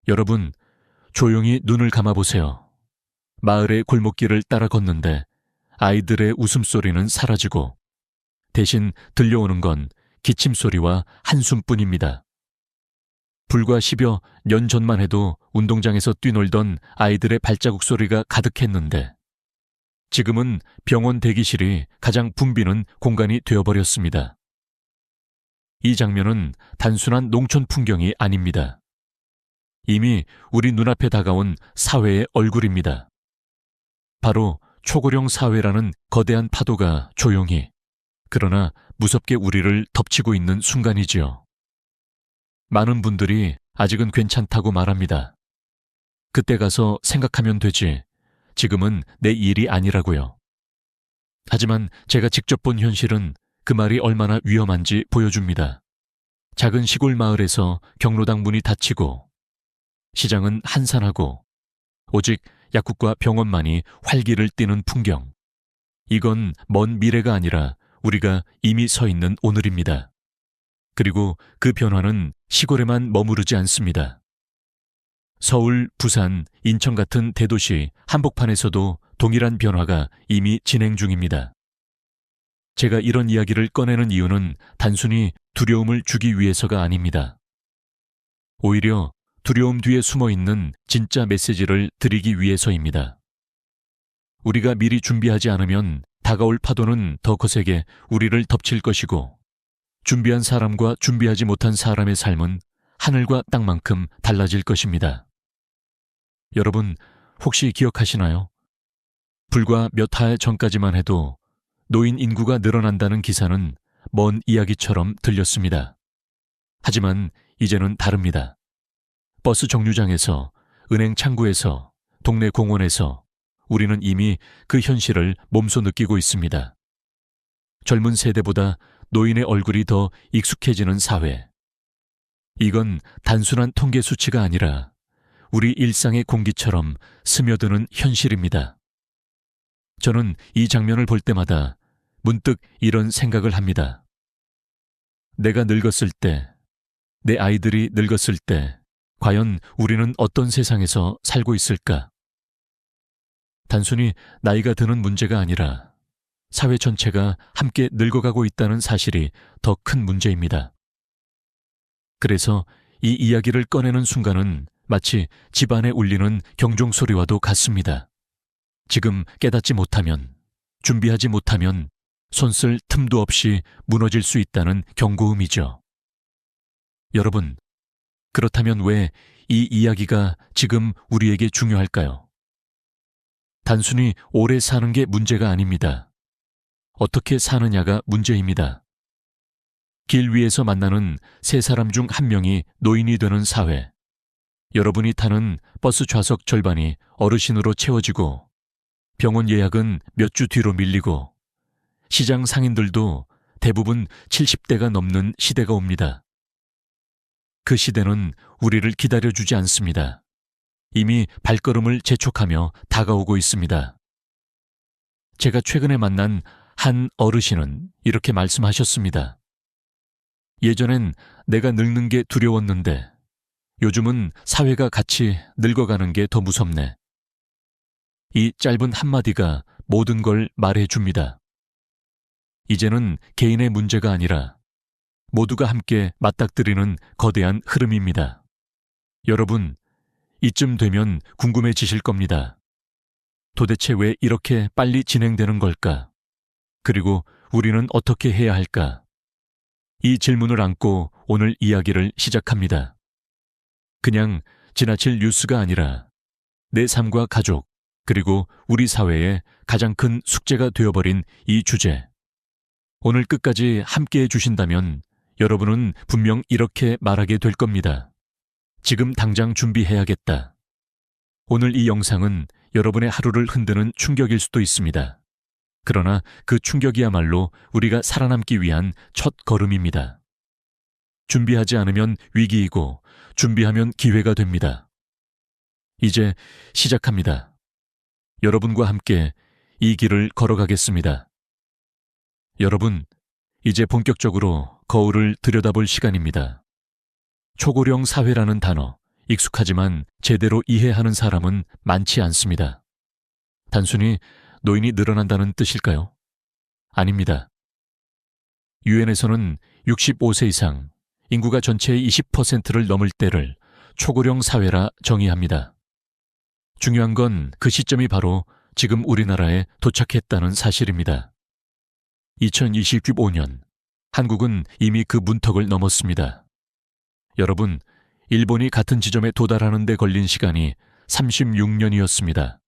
여러분, 조용히 눈을 감아보세요. 마을의 골목길을 따라 걷는데 아이들의 웃음소리는 사라지고 대신 들려오는 건 기침소리와 한숨뿐입니다. 불과 10여 년 전만 해도 운동장에서 뛰놀던 아이들의 발자국 소리가 가득했는데 지금은 병원 대기실이 가장 붐비는 공간이 되어버렸습니다. 이 장면은 단순한 농촌 풍경이 아닙니다. 이미 우리 눈앞에 다가온 사회의 얼굴입니다. 바로 초고령 사회라는 거대한 파도가 조용히, 그러나 무섭게 우리를 덮치고 있는 순간이지요. 많은 분들이 아직은 괜찮다고 말합니다. 그때 가서 생각하면 되지. 지금은 내 일이 아니라고요. 하지만 제가 직접 본 현실은 그 말이 얼마나 위험한지 보여줍니다. 작은 시골 마을에서 경로당 문이 닫히고 시장은 한산하고 오직 약국과 병원만이 활기를 띠는 풍경. 이건 먼 미래가 아니라 우리가 이미 서 있는 오늘입니다. 그리고 그 변화는 시골에만 머무르지 않습니다. 서울, 부산, 인천 같은 대도시 한복판에서도 동일한 변화가 이미 진행 중입니다. 제가 이런 이야기를 꺼내는 이유는 단순히 두려움을 주기 위해서가 아닙니다. 오히려 두려움 뒤에 숨어 있는 진짜 메시지를 드리기 위해서입니다. 우리가 미리 준비하지 않으면 다가올 파도는 더 거세게 우리를 덮칠 것이고 준비한 사람과 준비하지 못한 사람의 삶은 하늘과 땅만큼 달라질 것입니다. 여러분, 혹시 기억하시나요? 불과 몇 달 전까지만 해도 노인 인구가 늘어난다는 기사는 먼 이야기처럼 들렸습니다. 하지만 이제는 다릅니다. 버스 정류장에서, 은행 창구에서, 동네 공원에서 우리는 이미 그 현실을 몸소 느끼고 있습니다. 젊은 세대보다 노인의 얼굴이 더 익숙해지는 사회. 이건 단순한 통계 수치가 아니라 우리 일상의 공기처럼 스며드는 현실입니다. 저는 이 장면을 볼 때마다 문득 이런 생각을 합니다. 내가 늙었을 때, 내 아이들이 늙었을 때, 과연 우리는 어떤 세상에서 살고 있을까? 단순히 나이가 드는 문제가 아니라 사회 전체가 함께 늙어가고 있다는 사실이 더 큰 문제입니다. 그래서 이 이야기를 꺼내는 순간은 마치 집안에 울리는 경종소리와도 같습니다. 지금 깨닫지 못하면, 준비하지 못하면 손쓸 틈도 없이 무너질 수 있다는 경고음이죠. 여러분, 그렇다면 왜 이 이야기가 지금 우리에게 중요할까요? 단순히 오래 사는 게 문제가 아닙니다. 어떻게 사느냐가 문제입니다. 길 위에서 만나는 세 사람 중 한 명이 노인이 되는 사회. 여러분이 타는 버스 좌석 절반이 어르신으로 채워지고 병원 예약은 몇 주 뒤로 밀리고 시장 상인들도 대부분 70대가 넘는 시대가 옵니다. 그 시대는 우리를 기다려주지 않습니다. 이미 발걸음을 재촉하며 다가오고 있습니다. 제가 최근에 만난 한 어르신은 이렇게 말씀하셨습니다. 예전엔 내가 늙는 게 두려웠는데 요즘은 사회가 같이 늙어가는 게 더 무섭네. 이 짧은 한마디가 모든 걸 말해줍니다. 이제는 개인의 문제가 아니라 모두가 함께 맞닥뜨리는 거대한 흐름입니다. 여러분, 이쯤 되면 궁금해지실 겁니다. 도대체 왜 이렇게 빨리 진행되는 걸까? 그리고 우리는 어떻게 해야 할까? 이 질문을 안고 오늘 이야기를 시작합니다. 그냥 지나칠 뉴스가 아니라 내 삶과 가족, 그리고 우리 사회의 가장 큰 숙제가 되어버린 이 주제. 오늘 끝까지 함께해 주신다면 여러분은 분명 이렇게 말하게 될 겁니다. 지금 당장 준비해야겠다. 오늘 이 영상은 여러분의 하루를 흔드는 충격일 수도 있습니다. 그러나 그 충격이야말로 우리가 살아남기 위한 첫 걸음입니다. 준비하지 않으면 위기이고 준비하면 기회가 됩니다. 이제 시작합니다. 여러분과 함께 이 길을 걸어가겠습니다. 여러분, 이제 본격적으로 거울을 들여다볼 시간입니다. 초고령 사회라는 단어, 익숙하지만 제대로 이해하는 사람은 많지 않습니다. 단순히 노인이 늘어난다는 뜻일까요? 아닙니다. 유엔에서는 65세 이상, 인구가 전체의 20%를 넘을 때를 초고령 사회라 정의합니다. 중요한 건 그 시점이 바로 지금 우리나라에 도착했다는 사실입니다. 2025년, 한국은 이미 그 문턱을 넘었습니다. 여러분, 일본이 같은 지점에 도달하는 데 걸린 시간이 36년이었습니다.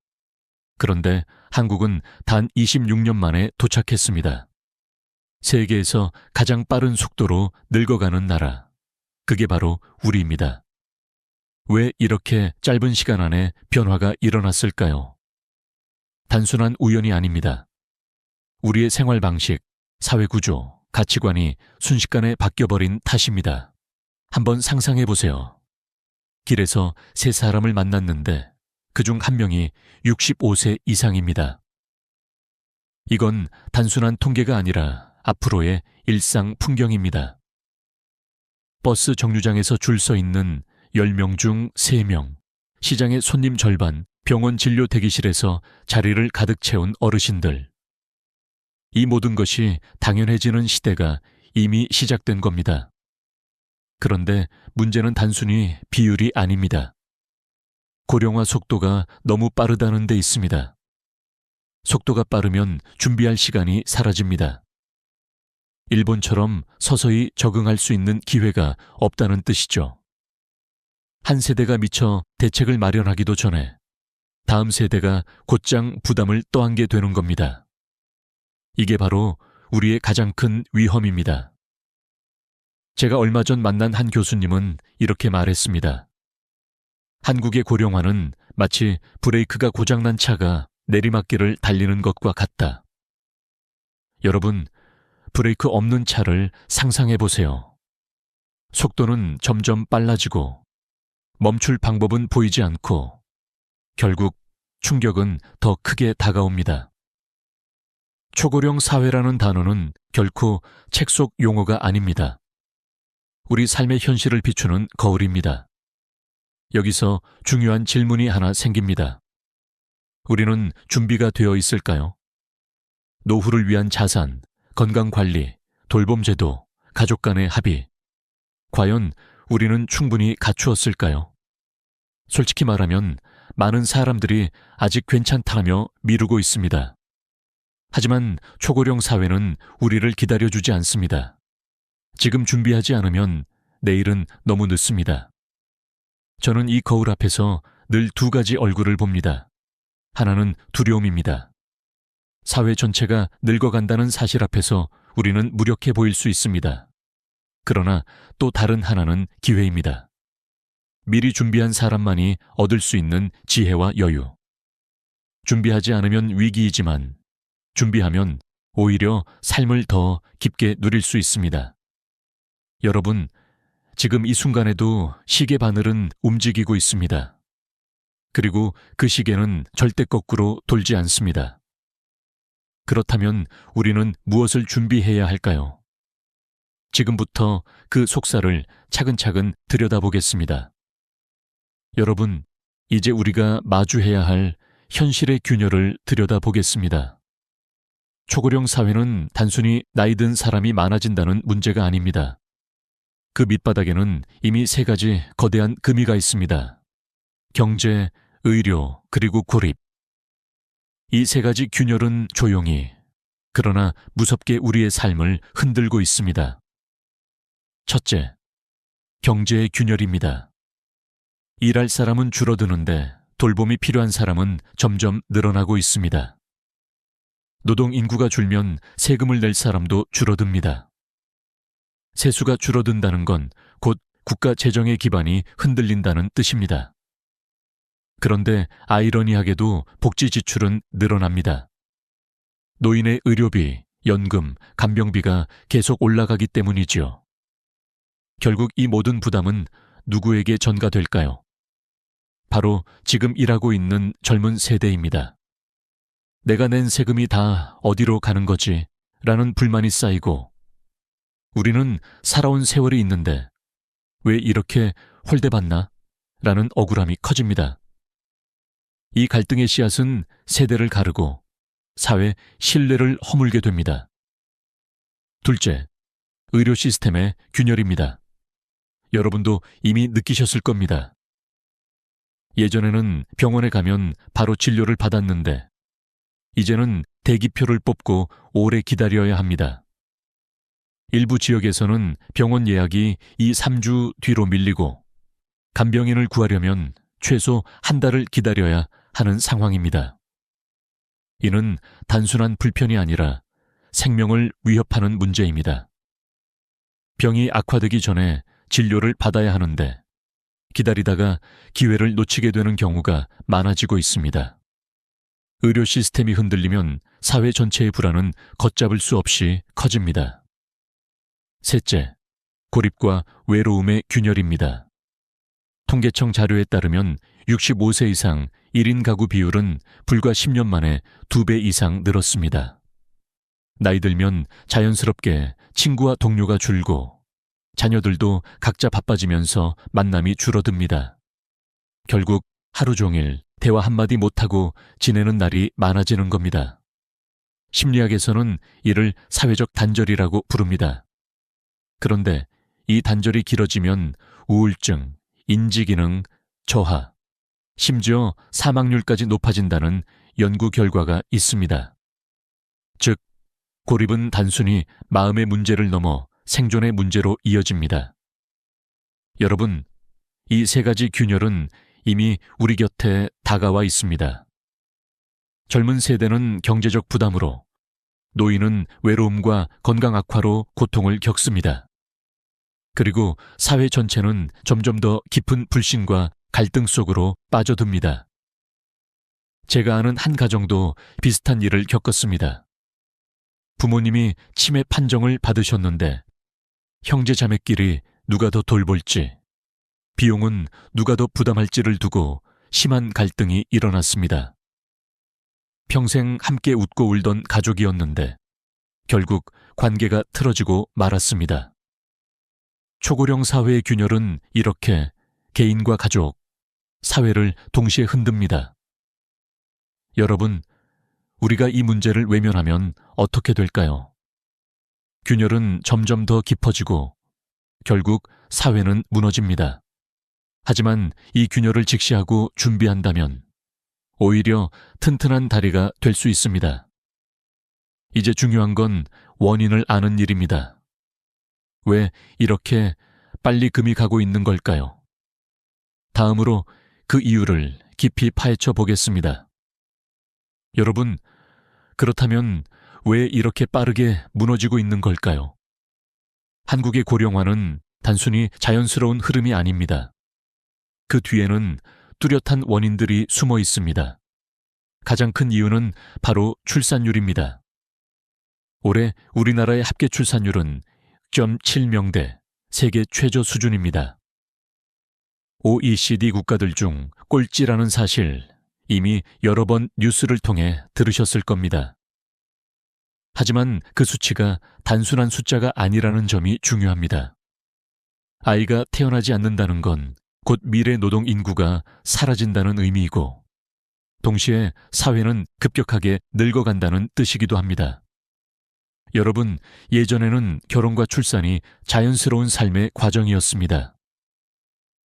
그런데 한국은 단 26년 만에 도착했습니다. 세계에서 가장 빠른 속도로 늙어가는 나라, 그게 바로 우리입니다. 왜 이렇게 짧은 시간 안에 변화가 일어났을까요? 단순한 우연이 아닙니다. 우리의 생활 방식, 사회 구조, 가치관이 순식간에 바뀌어버린 탓입니다. 한번 상상해 보세요. 길에서 세 사람을 만났는데 그중 한 명이 65세 이상입니다. 이건 단순한 통계가 아니라 앞으로의 일상 풍경입니다. 버스 정류장에서 줄 서 있는 10명 중 3명, 시장의 손님 절반, 병원 진료 대기실에서 자리를 가득 채운 어르신들. 이 모든 것이 당연해지는 시대가 이미 시작된 겁니다. 그런데 문제는 단순히 비율이 아닙니다. 고령화 속도가 너무 빠르다는 데 있습니다. 속도가 빠르면 준비할 시간이 사라집니다. 일본처럼 서서히 적응할 수 있는 기회가 없다는 뜻이죠. 한 세대가 미처 대책을 마련하기도 전에 다음 세대가 곧장 부담을 떠안게 되는 겁니다. 이게 바로 우리의 가장 큰 위험입니다. 제가 얼마 전 만난 한 교수님은 이렇게 말했습니다. 한국의 고령화는 마치 브레이크가 고장난 차가 내리막길을 달리는 것과 같다. 여러분, 브레이크 없는 차를 상상해 보세요. 속도는 점점 빨라지고 멈출 방법은 보이지 않고 결국 충격은 더 크게 다가옵니다. 초고령 사회라는 단어는 결코 책 속 용어가 아닙니다. 우리 삶의 현실을 비추는 거울입니다. 여기서 중요한 질문이 하나 생깁니다. 우리는 준비가 되어 있을까요? 노후를 위한 자산, 건강관리, 돌봄제도, 가족 간의 합의. 과연 우리는 충분히 갖추었을까요? 솔직히 말하면 많은 사람들이 아직 괜찮다며 미루고 있습니다. 하지만 초고령 사회는 우리를 기다려주지 않습니다. 지금 준비하지 않으면 내일은 너무 늦습니다. 저는 이 거울 앞에서 늘 두 가지 얼굴을 봅니다. 하나는 두려움입니다. 사회 전체가 늙어간다는 사실 앞에서 우리는 무력해 보일 수 있습니다. 그러나 또 다른 하나는 기회입니다. 미리 준비한 사람만이 얻을 수 있는 지혜와 여유. 준비하지 않으면 위기이지만 준비하면 오히려 삶을 더 깊게 누릴 수 있습니다. 여러분, 지금 이 순간에도 시계 바늘은 움직이고 있습니다. 그리고 그 시계는 절대 거꾸로 돌지 않습니다. 그렇다면 우리는 무엇을 준비해야 할까요? 지금부터 그 속살을 차근차근 들여다보겠습니다. 여러분, 이제 우리가 마주해야 할 현실의 균열을 들여다보겠습니다. 초고령 사회는 단순히 나이 든 사람이 많아진다는 문제가 아닙니다. 그 밑바닥에는 이미 세 가지 거대한 금이가 있습니다. 경제, 의료, 그리고 고립. 이 세 가지 균열은 조용히, 그러나 무섭게 우리의 삶을 흔들고 있습니다. 첫째, 경제의 균열입니다. 일할 사람은 줄어드는데 돌봄이 필요한 사람은 점점 늘어나고 있습니다. 노동 인구가 줄면 세금을 낼 사람도 줄어듭니다. 세수가 줄어든다는 건 곧 국가 재정의 기반이 흔들린다는 뜻입니다. 그런데 아이러니하게도 복지 지출은 늘어납니다. 노인의 의료비, 연금, 간병비가 계속 올라가기 때문이지요. 결국 이 모든 부담은 누구에게 전가될까요? 바로 지금 일하고 있는 젊은 세대입니다. 내가 낸 세금이 다 어디로 가는 거지? 라는 불만이 쌓이고 우리는 살아온 세월이 있는데 왜 이렇게 홀대받나? 라는 억울함이 커집니다. 이 갈등의 씨앗은 세대를 가르고 사회 신뢰를 허물게 됩니다. 둘째, 의료 시스템의 균열입니다. 여러분도 이미 느끼셨을 겁니다. 예전에는 병원에 가면 바로 진료를 받았는데 이제는 대기표를 뽑고 오래 기다려야 합니다. 일부 지역에서는 병원 예약이 2, 3주 뒤로 밀리고 간병인을 구하려면 최소 한 달을 기다려야 하는 상황입니다. 이는 단순한 불편이 아니라 생명을 위협하는 문제입니다. 병이 악화되기 전에 진료를 받아야 하는데 기다리다가 기회를 놓치게 되는 경우가 많아지고 있습니다. 의료 시스템이 흔들리면 사회 전체의 불안은 걷잡을 수 없이 커집니다. 셋째, 고립과 외로움의 균열입니다. 통계청 자료에 따르면 65세 이상 1인 가구 비율은 불과 10년 만에 2배 이상 늘었습니다. 나이 들면 자연스럽게 친구와 동료가 줄고 자녀들도 각자 바빠지면서 만남이 줄어듭니다. 결국 하루 종일 대화 한마디 못하고 지내는 날이 많아지는 겁니다. 심리학에서는 이를 사회적 단절이라고 부릅니다. 그런데 이 단절이 길어지면 우울증, 인지기능, 저하, 심지어 사망률까지 높아진다는 연구 결과가 있습니다. 즉, 고립은 단순히 마음의 문제를 넘어 생존의 문제로 이어집니다. 여러분, 이 세 가지 균열은 이미 우리 곁에 다가와 있습니다. 젊은 세대는 경제적 부담으로, 노인은 외로움과 건강 악화로 고통을 겪습니다. 그리고 사회 전체는 점점 더 깊은 불신과 갈등 속으로 빠져듭니다. 제가 아는 한 가정도 비슷한 일을 겪었습니다. 부모님이 치매 판정을 받으셨는데 형제 자매끼리 누가 더 돌볼지, 비용은 누가 더 부담할지를 두고 심한 갈등이 일어났습니다. 평생 함께 웃고 울던 가족이었는데 결국 관계가 틀어지고 말았습니다. 초고령 사회의 균열은 이렇게 개인과 가족, 사회를 동시에 흔듭니다. 여러분, 우리가 이 문제를 외면하면 어떻게 될까요? 균열은 점점 더 깊어지고 결국 사회는 무너집니다. 하지만 이 균열을 직시하고 준비한다면 오히려 튼튼한 다리가 될 수 있습니다. 이제 중요한 건 원인을 아는 일입니다. 왜 이렇게 빨리 금이 가고 있는 걸까요? 다음으로 그 이유를 깊이 파헤쳐 보겠습니다. 여러분, 그렇다면 왜 이렇게 빠르게 무너지고 있는 걸까요? 한국의 고령화는 단순히 자연스러운 흐름이 아닙니다. 그 뒤에는 뚜렷한 원인들이 숨어 있습니다. 가장 큰 이유는 바로 출산율입니다. 올해 우리나라의 합계 출산율은 6.7명대, 세계 최저 수준입니다. OECD 국가들 중 꼴찌라는 사실 이미 여러 번 뉴스를 통해 들으셨을 겁니다. 하지만 그 수치가 단순한 숫자가 아니라는 점이 중요합니다. 아이가 태어나지 않는다는 건 곧 미래 노동 인구가 사라진다는 의미이고 동시에 사회는 급격하게 늙어간다는 뜻이기도 합니다. 여러분, 예전에는 결혼과 출산이 자연스러운 삶의 과정이었습니다.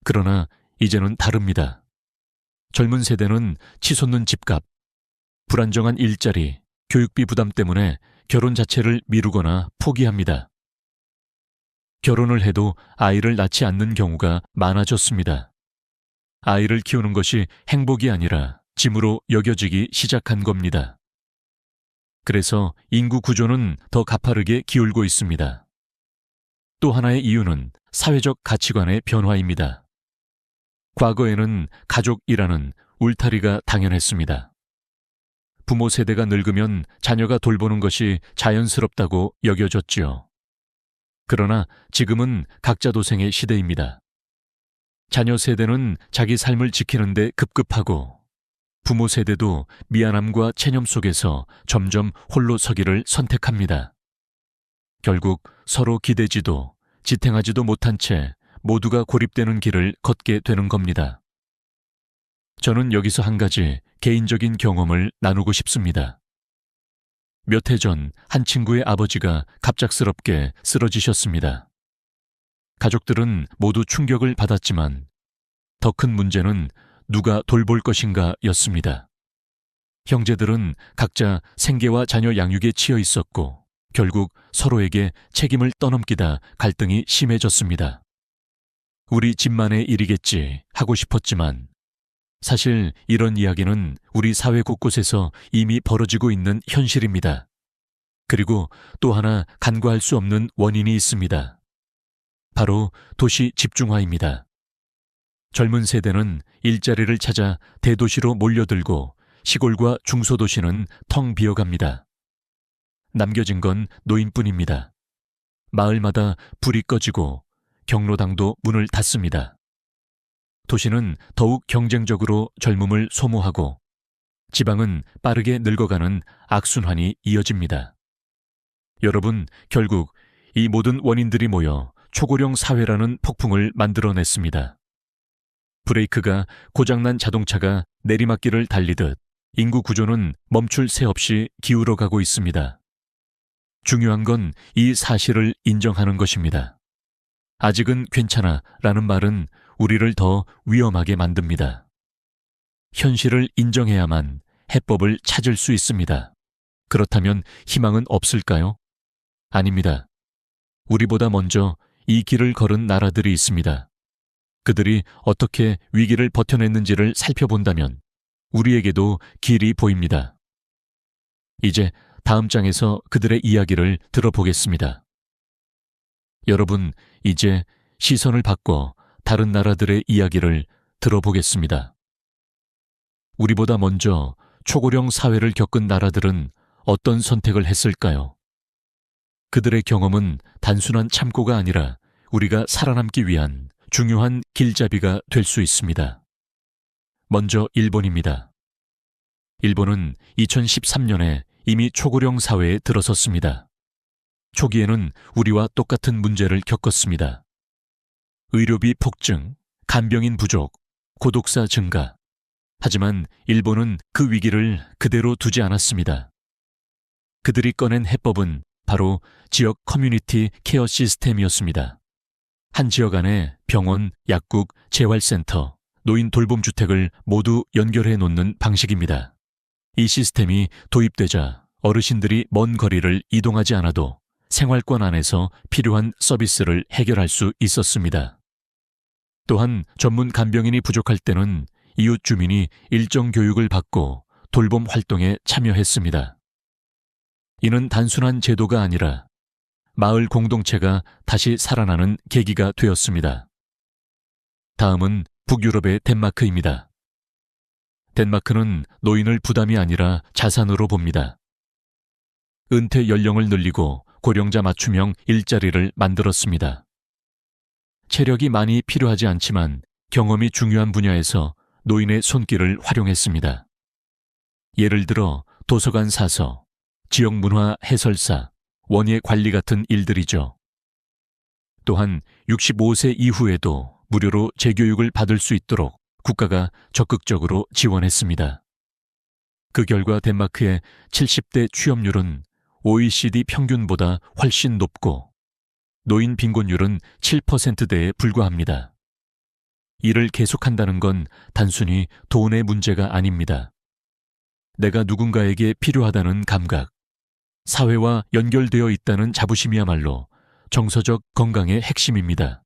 그러나 이제는 다릅니다. 젊은 세대는 치솟는 집값, 불안정한 일자리, 교육비 부담 때문에 결혼 자체를 미루거나 포기합니다. 결혼을 해도 아이를 낳지 않는 경우가 많아졌습니다. 아이를 키우는 것이 행복이 아니라 짐으로 여겨지기 시작한 겁니다. 그래서 인구 구조는 더 가파르게 기울고 있습니다. 또 하나의 이유는 사회적 가치관의 변화입니다. 과거에는 가족이라는 울타리가 당연했습니다. 부모 세대가 늙으면 자녀가 돌보는 것이 자연스럽다고 여겨졌지요. 그러나 지금은 각자 도생의 시대입니다. 자녀 세대는 자기 삶을 지키는데 급급하고 부모 세대도 미안함과 체념 속에서 점점 홀로 서기를 선택합니다. 결국 서로 기대지도 지탱하지도 못한 채 모두가 고립되는 길을 걷게 되는 겁니다. 저는 여기서 한 가지 개인적인 경험을 나누고 싶습니다. 몇 해 전 한 친구의 아버지가 갑작스럽게 쓰러지셨습니다. 가족들은 모두 충격을 받았지만 더 큰 문제는 누가 돌볼 것인가 였습니다. 형제들은 각자 생계와 자녀 양육에 치여 있었고 결국 서로에게 책임을 떠넘기다 갈등이 심해졌습니다. 우리 집만의 일이겠지 하고 싶었지만 사실 이런 이야기는 우리 사회 곳곳에서 이미 벌어지고 있는 현실입니다. 그리고 또 하나 간과할 수 없는 원인이 있습니다. 바로 도시 집중화입니다. 젊은 세대는 일자리를 찾아 대도시로 몰려들고 시골과 중소도시는 텅 비어갑니다. 남겨진 건 노인뿐입니다. 마을마다 불이 꺼지고 경로당도 문을 닫습니다. 도시는 더욱 경쟁적으로 젊음을 소모하고 지방은 빠르게 늙어가는 악순환이 이어집니다. 여러분, 결국 이 모든 원인들이 모여 초고령 사회라는 폭풍을 만들어냈습니다. 브레이크가 고장난 자동차가 내리막길을 달리듯 인구 구조는 멈출 새 없이 기울어가고 있습니다. 중요한 건 이 사실을 인정하는 것입니다. 아직은 괜찮아 라는 말은 우리를 더 위험하게 만듭니다. 현실을 인정해야만 해법을 찾을 수 있습니다. 그렇다면 희망은 없을까요? 아닙니다. 우리보다 먼저 이 길을 걸은 나라들이 있습니다. 그들이 어떻게 위기를 버텨냈는지를 살펴본다면 우리에게도 길이 보입니다. 이제 다음 장에서 그들의 이야기를 들어보겠습니다. 여러분, 이제 시선을 바꿔 다른 나라들의 이야기를 들어보겠습니다. 우리보다 먼저 초고령 사회를 겪은 나라들은 어떤 선택을 했을까요? 그들의 경험은 단순한 참고가 아니라 우리가 살아남기 위한 중요한 길잡이가 될 수 있습니다. 먼저 일본입니다. 일본은 2013년에 이미 초고령 사회에 들어섰습니다. 초기에는 우리와 똑같은 문제를 겪었습니다. 의료비 폭증, 간병인 부족, 고독사 증가. 하지만 일본은 그 위기를 그대로 두지 않았습니다. 그들이 꺼낸 해법은 바로 지역 커뮤니티 케어 시스템이었습니다. 한 지역 안에 병원, 약국, 재활센터, 노인 돌봄주택을 모두 연결해 놓는 방식입니다. 이 시스템이 도입되자 어르신들이 먼 거리를 이동하지 않아도 생활권 안에서 필요한 서비스를 해결할 수 있었습니다. 또한 전문 간병인이 부족할 때는 이웃 주민이 일정 교육을 받고 돌봄 활동에 참여했습니다. 이는 단순한 제도가 아니라 마을 공동체가 다시 살아나는 계기가 되었습니다. 다음은 북유럽의 덴마크입니다. 덴마크는 노인을 부담이 아니라 자산으로 봅니다. 은퇴 연령을 늘리고 고령자 맞춤형 일자리를 만들었습니다. 체력이 많이 필요하지 않지만 경험이 중요한 분야에서 노인의 손길을 활용했습니다. 예를 들어 도서관 사서, 지역문화 해설사, 원예 관리 같은 일들이죠. 또한 65세 이후에도 무료로 재교육을 받을 수 있도록 국가가 적극적으로 지원했습니다. 그 결과 덴마크의 70대 취업률은 OECD 평균보다 훨씬 높고 노인 빈곤율은 7%대에 불과합니다. 이를 계속한다는 건 단순히 돈의 문제가 아닙니다. 내가 누군가에게 필요하다는 감각, 사회와 연결되어 있다는 자부심이야말로 정서적 건강의 핵심입니다.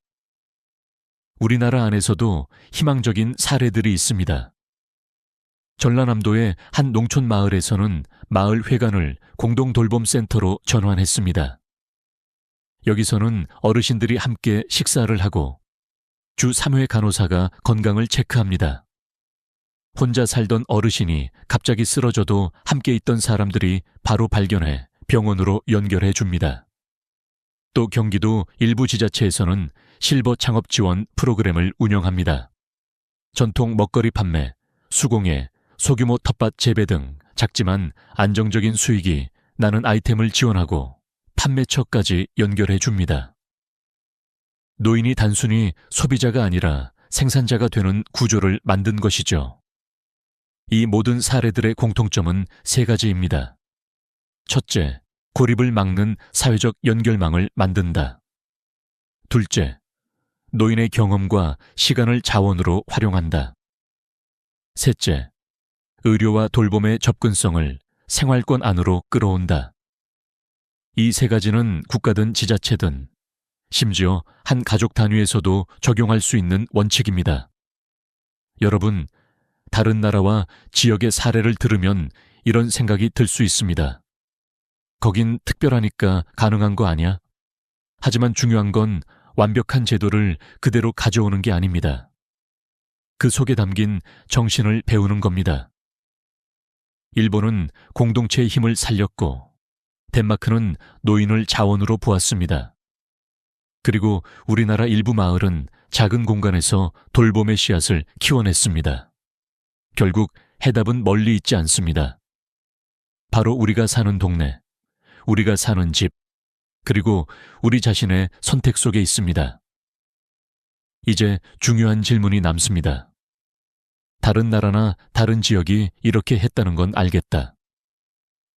우리나라 안에서도 희망적인 사례들이 있습니다. 전라남도의 한 농촌 마을에서는 마을 회관을 공동돌봄센터로 전환했습니다. 여기서는 어르신들이 함께 식사를 하고 주 3회 간호사가 건강을 체크합니다. 혼자 살던 어르신이 갑자기 쓰러져도 함께 있던 사람들이 바로 발견해 병원으로 연결해 줍니다. 또 경기도 일부 지자체에서는 실버 창업 지원 프로그램을 운영합니다. 전통 먹거리 판매, 수공예, 소규모 텃밭 재배 등 작지만 안정적인 수익이 나는 아이템을 지원하고 판매처까지 연결해 줍니다. 노인이 단순히 소비자가 아니라 생산자가 되는 구조를 만든 것이죠. 이 모든 사례들의 공통점은 세 가지입니다. 첫째, 고립을 막는 사회적 연결망을 만든다. 둘째, 노인의 경험과 시간을 자원으로 활용한다. 셋째, 의료와 돌봄의 접근성을 생활권 안으로 끌어온다. 이 세 가지는 국가든 지자체든 심지어 한 가족 단위에서도 적용할 수 있는 원칙입니다. 여러분, 다른 나라와 지역의 사례를 들으면 이런 생각이 들 수 있습니다. 거긴 특별하니까 가능한 거 아니야? 하지만 중요한 건 완벽한 제도를 그대로 가져오는 게 아닙니다. 그 속에 담긴 정신을 배우는 겁니다. 일본은 공동체의 힘을 살렸고, 덴마크는 노인을 자원으로 보았습니다. 그리고 우리나라 일부 마을은 작은 공간에서 돌봄의 씨앗을 키워냈습니다. 결국 해답은 멀리 있지 않습니다. 바로 우리가 사는 동네, 우리가 사는 집, 그리고 우리 자신의 선택 속에 있습니다. 이제 중요한 질문이 남습니다. 다른 나라나 다른 지역이 이렇게 했다는 건 알겠다.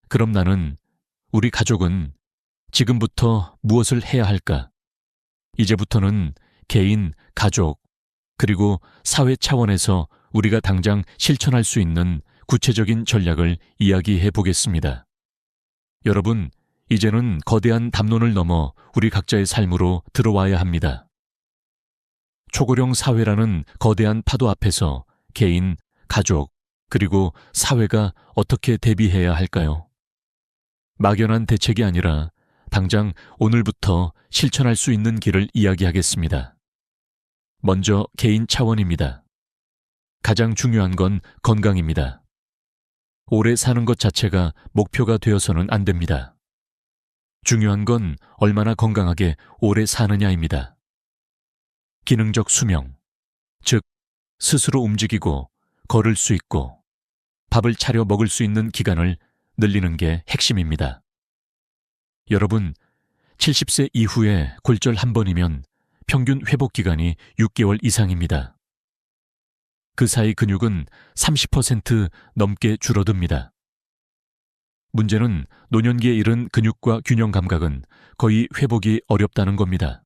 그럼 나는, 우리 가족은 지금부터 무엇을 해야 할까? 이제부터는 개인, 가족, 그리고 사회 차원에서 우리가 당장 실천할 수 있는 구체적인 전략을 이야기해 보겠습니다. 여러분, 이제는 거대한 담론을 넘어 우리 각자의 삶으로 들어와야 합니다. 초고령 사회라는 거대한 파도 앞에서 개인, 가족, 그리고 사회가 어떻게 대비해야 할까요? 막연한 대책이 아니라 당장 오늘부터 실천할 수 있는 길을 이야기하겠습니다. 먼저 개인 차원입니다. 가장 중요한 건 건강입니다. 오래 사는 것 자체가 목표가 되어서는 안 됩니다. 중요한 건 얼마나 건강하게 오래 사느냐입니다. 기능적 수명, 즉 스스로 움직이고 걸을 수 있고 밥을 차려 먹을 수 있는 기간을 늘리는 게 핵심입니다. 여러분, 70세 이후에 골절 한 번이면 평균 회복 기간이 6개월 이상입니다. 그 사이 근육은 30% 넘게 줄어듭니다. 문제는 노년기에 이른 근육과 균형 감각은 거의 회복이 어렵다는 겁니다.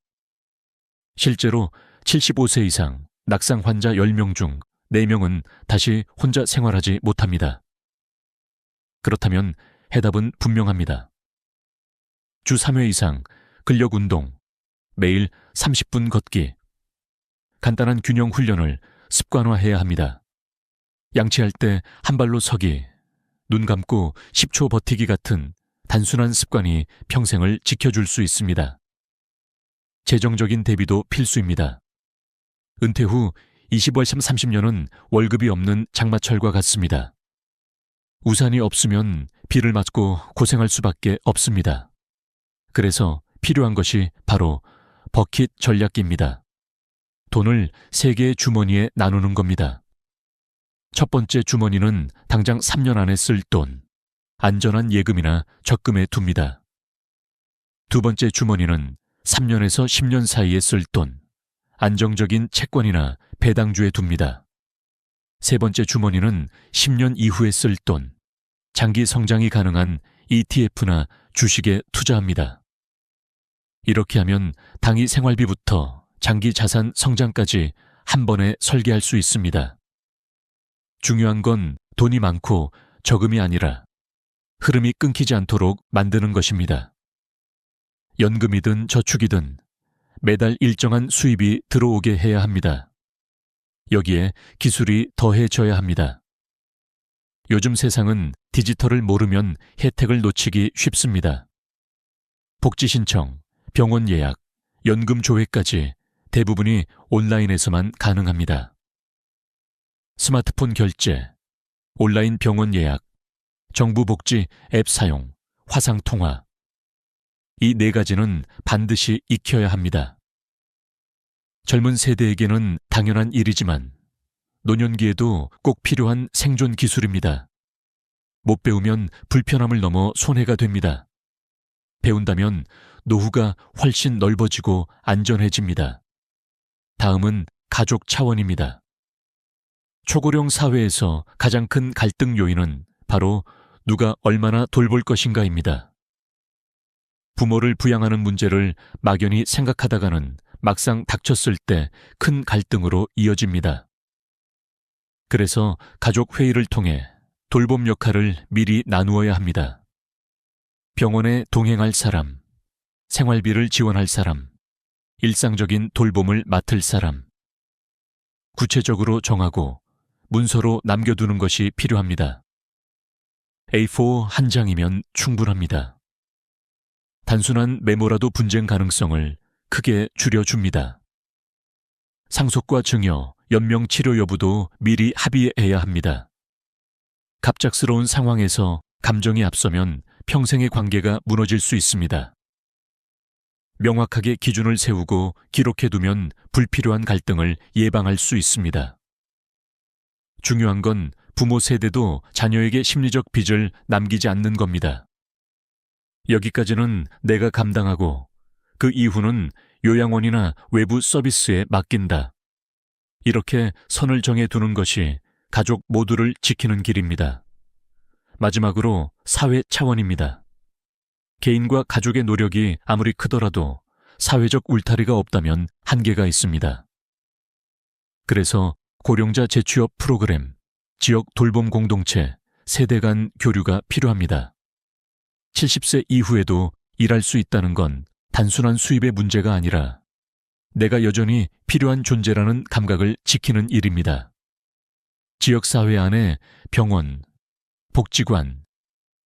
실제로 75세 이상 낙상 환자 10명 중 4명은 다시 혼자 생활하지 못합니다. 그렇다면 해답은 분명합니다. 주 3회 이상 근력 운동, 매일 30분 걷기, 간단한 균형 훈련을 습관화해야 합니다. 양치할 때 한 발로 서기, 눈 감고 10초 버티기 같은 단순한 습관이 평생을 지켜줄 수 있습니다. 재정적인 대비도 필수입니다. 은퇴 후 20월참 30년은 월급이 없는 장마철과 같습니다. 우산이 없으면 비를 맞고 고생할 수밖에 없습니다. 그래서 필요한 것이 바로 버킷 전략기입니다. 돈을 3개의 주머니에 나누는 겁니다. 첫 번째 주머니는 당장 3년 안에 쓸 돈, 안전한 예금이나 적금에 둡니다. 두 번째 주머니는 3년에서 10년 사이에 쓸 돈, 안정적인 채권이나 배당주에 둡니다. 세 번째 주머니는 10년 이후에 쓸 돈, 장기 성장이 가능한 ETF나 주식에 투자합니다. 이렇게 하면 당위 생활비부터 장기 자산 성장까지 한 번에 설계할 수 있습니다. 중요한 건 돈이 많고 저금이 아니라 흐름이 끊기지 않도록 만드는 것입니다. 연금이든 저축이든 매달 일정한 수입이 들어오게 해야 합니다. 여기에 기술이 더해져야 합니다. 요즘 세상은 디지털을 모르면 혜택을 놓치기 쉽습니다. 복지 신청, 병원 예약, 연금 조회까지 대부분이 온라인에서만 가능합니다. 스마트폰 결제, 온라인 병원 예약, 정부 복지 앱 사용, 화상 통화. 이 4가지는 반드시 익혀야 합니다. 젊은 세대에게는 당연한 일이지만 노년기에도 꼭 필요한 생존 기술입니다. 못 배우면 불편함을 넘어 손해가 됩니다. 배운다면 노후가 훨씬 넓어지고 안전해집니다. 다음은 가족 차원입니다. 초고령 사회에서 가장 큰 갈등 요인은 바로 누가 얼마나 돌볼 것인가입니다. 부모를 부양하는 문제를 막연히 생각하다가는 막상 닥쳤을 때 큰 갈등으로 이어집니다. 그래서 가족 회의를 통해 돌봄 역할을 미리 나누어야 합니다. 병원에 동행할 사람, 생활비를 지원할 사람, 일상적인 돌봄을 맡을 사람. 구체적으로 정하고 문서로 남겨두는 것이 필요합니다. A4 한 장이면 충분합니다. 단순한 메모라도 분쟁 가능성을 크게 줄여줍니다. 상속과 증여, 연명 치료 여부도 미리 합의해야 합니다. 갑작스러운 상황에서 감정이 앞서면 평생의 관계가 무너질 수 있습니다. 명확하게 기준을 세우고 기록해두면 불필요한 갈등을 예방할 수 있습니다. 중요한 건 부모 세대도 자녀에게 심리적 빚을 남기지 않는 겁니다. 여기까지는 내가 감당하고 그 이후는 요양원이나 외부 서비스에 맡긴다. 이렇게 선을 정해두는 것이 가족 모두를 지키는 길입니다. 마지막으로 사회 차원입니다. 개인과 가족의 노력이 아무리 크더라도 사회적 울타리가 없다면 한계가 있습니다. 그래서 고령자 재취업 프로그램, 지역 돌봄 공동체, 세대 간 교류가 필요합니다. 70세 이후에도 일할 수 있다는 건 단순한 수입의 문제가 아니라 내가 여전히 필요한 존재라는 감각을 지키는 일입니다. 지역사회 안에 병원, 복지관,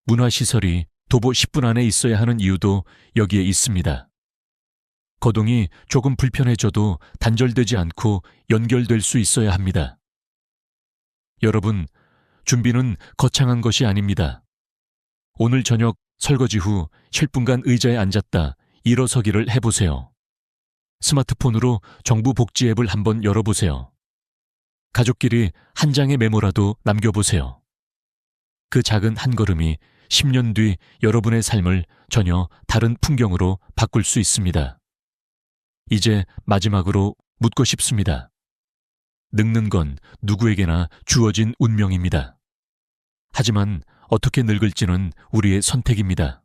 문화시설이 도보 10분 안에 있어야 하는 이유도 여기에 있습니다. 거동이 조금 불편해져도 단절되지 않고 연결될 수 있어야 합니다. 여러분, 준비는 거창한 것이 아닙니다. 오늘 저녁 설거지 후 10분간 의자에 앉았다 일어서기를 해보세요. 스마트폰으로 정부 복지 앱을 한번 열어보세요. 가족끼리 한 장의 메모라도 남겨보세요. 그 작은 한 걸음이 10년 뒤 여러분의 삶을 전혀 다른 풍경으로 바꿀 수 있습니다. 이제 마지막으로 묻고 싶습니다. 늙는 건 누구에게나 주어진 운명입니다. 하지만 어떻게 늙을지는 우리의 선택입니다.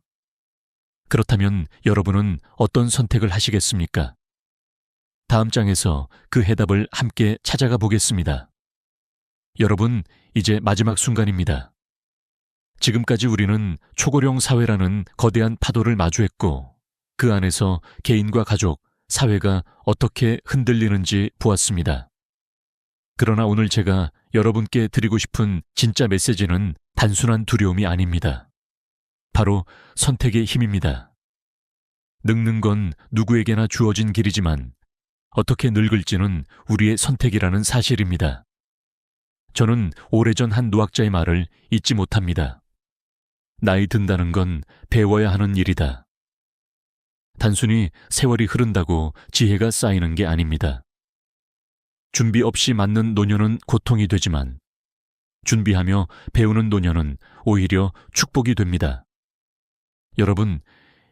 그렇다면 여러분은 어떤 선택을 하시겠습니까? 다음 장에서 그 해답을 함께 찾아가 보겠습니다. 여러분, 이제 마지막 순간입니다. 지금까지 우리는 초고령 사회라는 거대한 파도를 마주했고 그 안에서 개인과 가족, 사회가 어떻게 흔들리는지 보았습니다. 그러나 오늘 제가 여러분께 드리고 싶은 진짜 메시지는 단순한 두려움이 아닙니다. 바로 선택의 힘입니다. 늙는 건 누구에게나 주어진 길이지만 어떻게 늙을지는 우리의 선택이라는 사실입니다. 저는 오래전 한 노학자의 말을 잊지 못합니다. 나이 든다는 건 배워야 하는 일이다. 단순히 세월이 흐른다고 지혜가 쌓이는 게 아닙니다. 준비 없이 맞는 노년은 고통이 되지만 준비하며 배우는 노년은 오히려 축복이 됩니다. 여러분,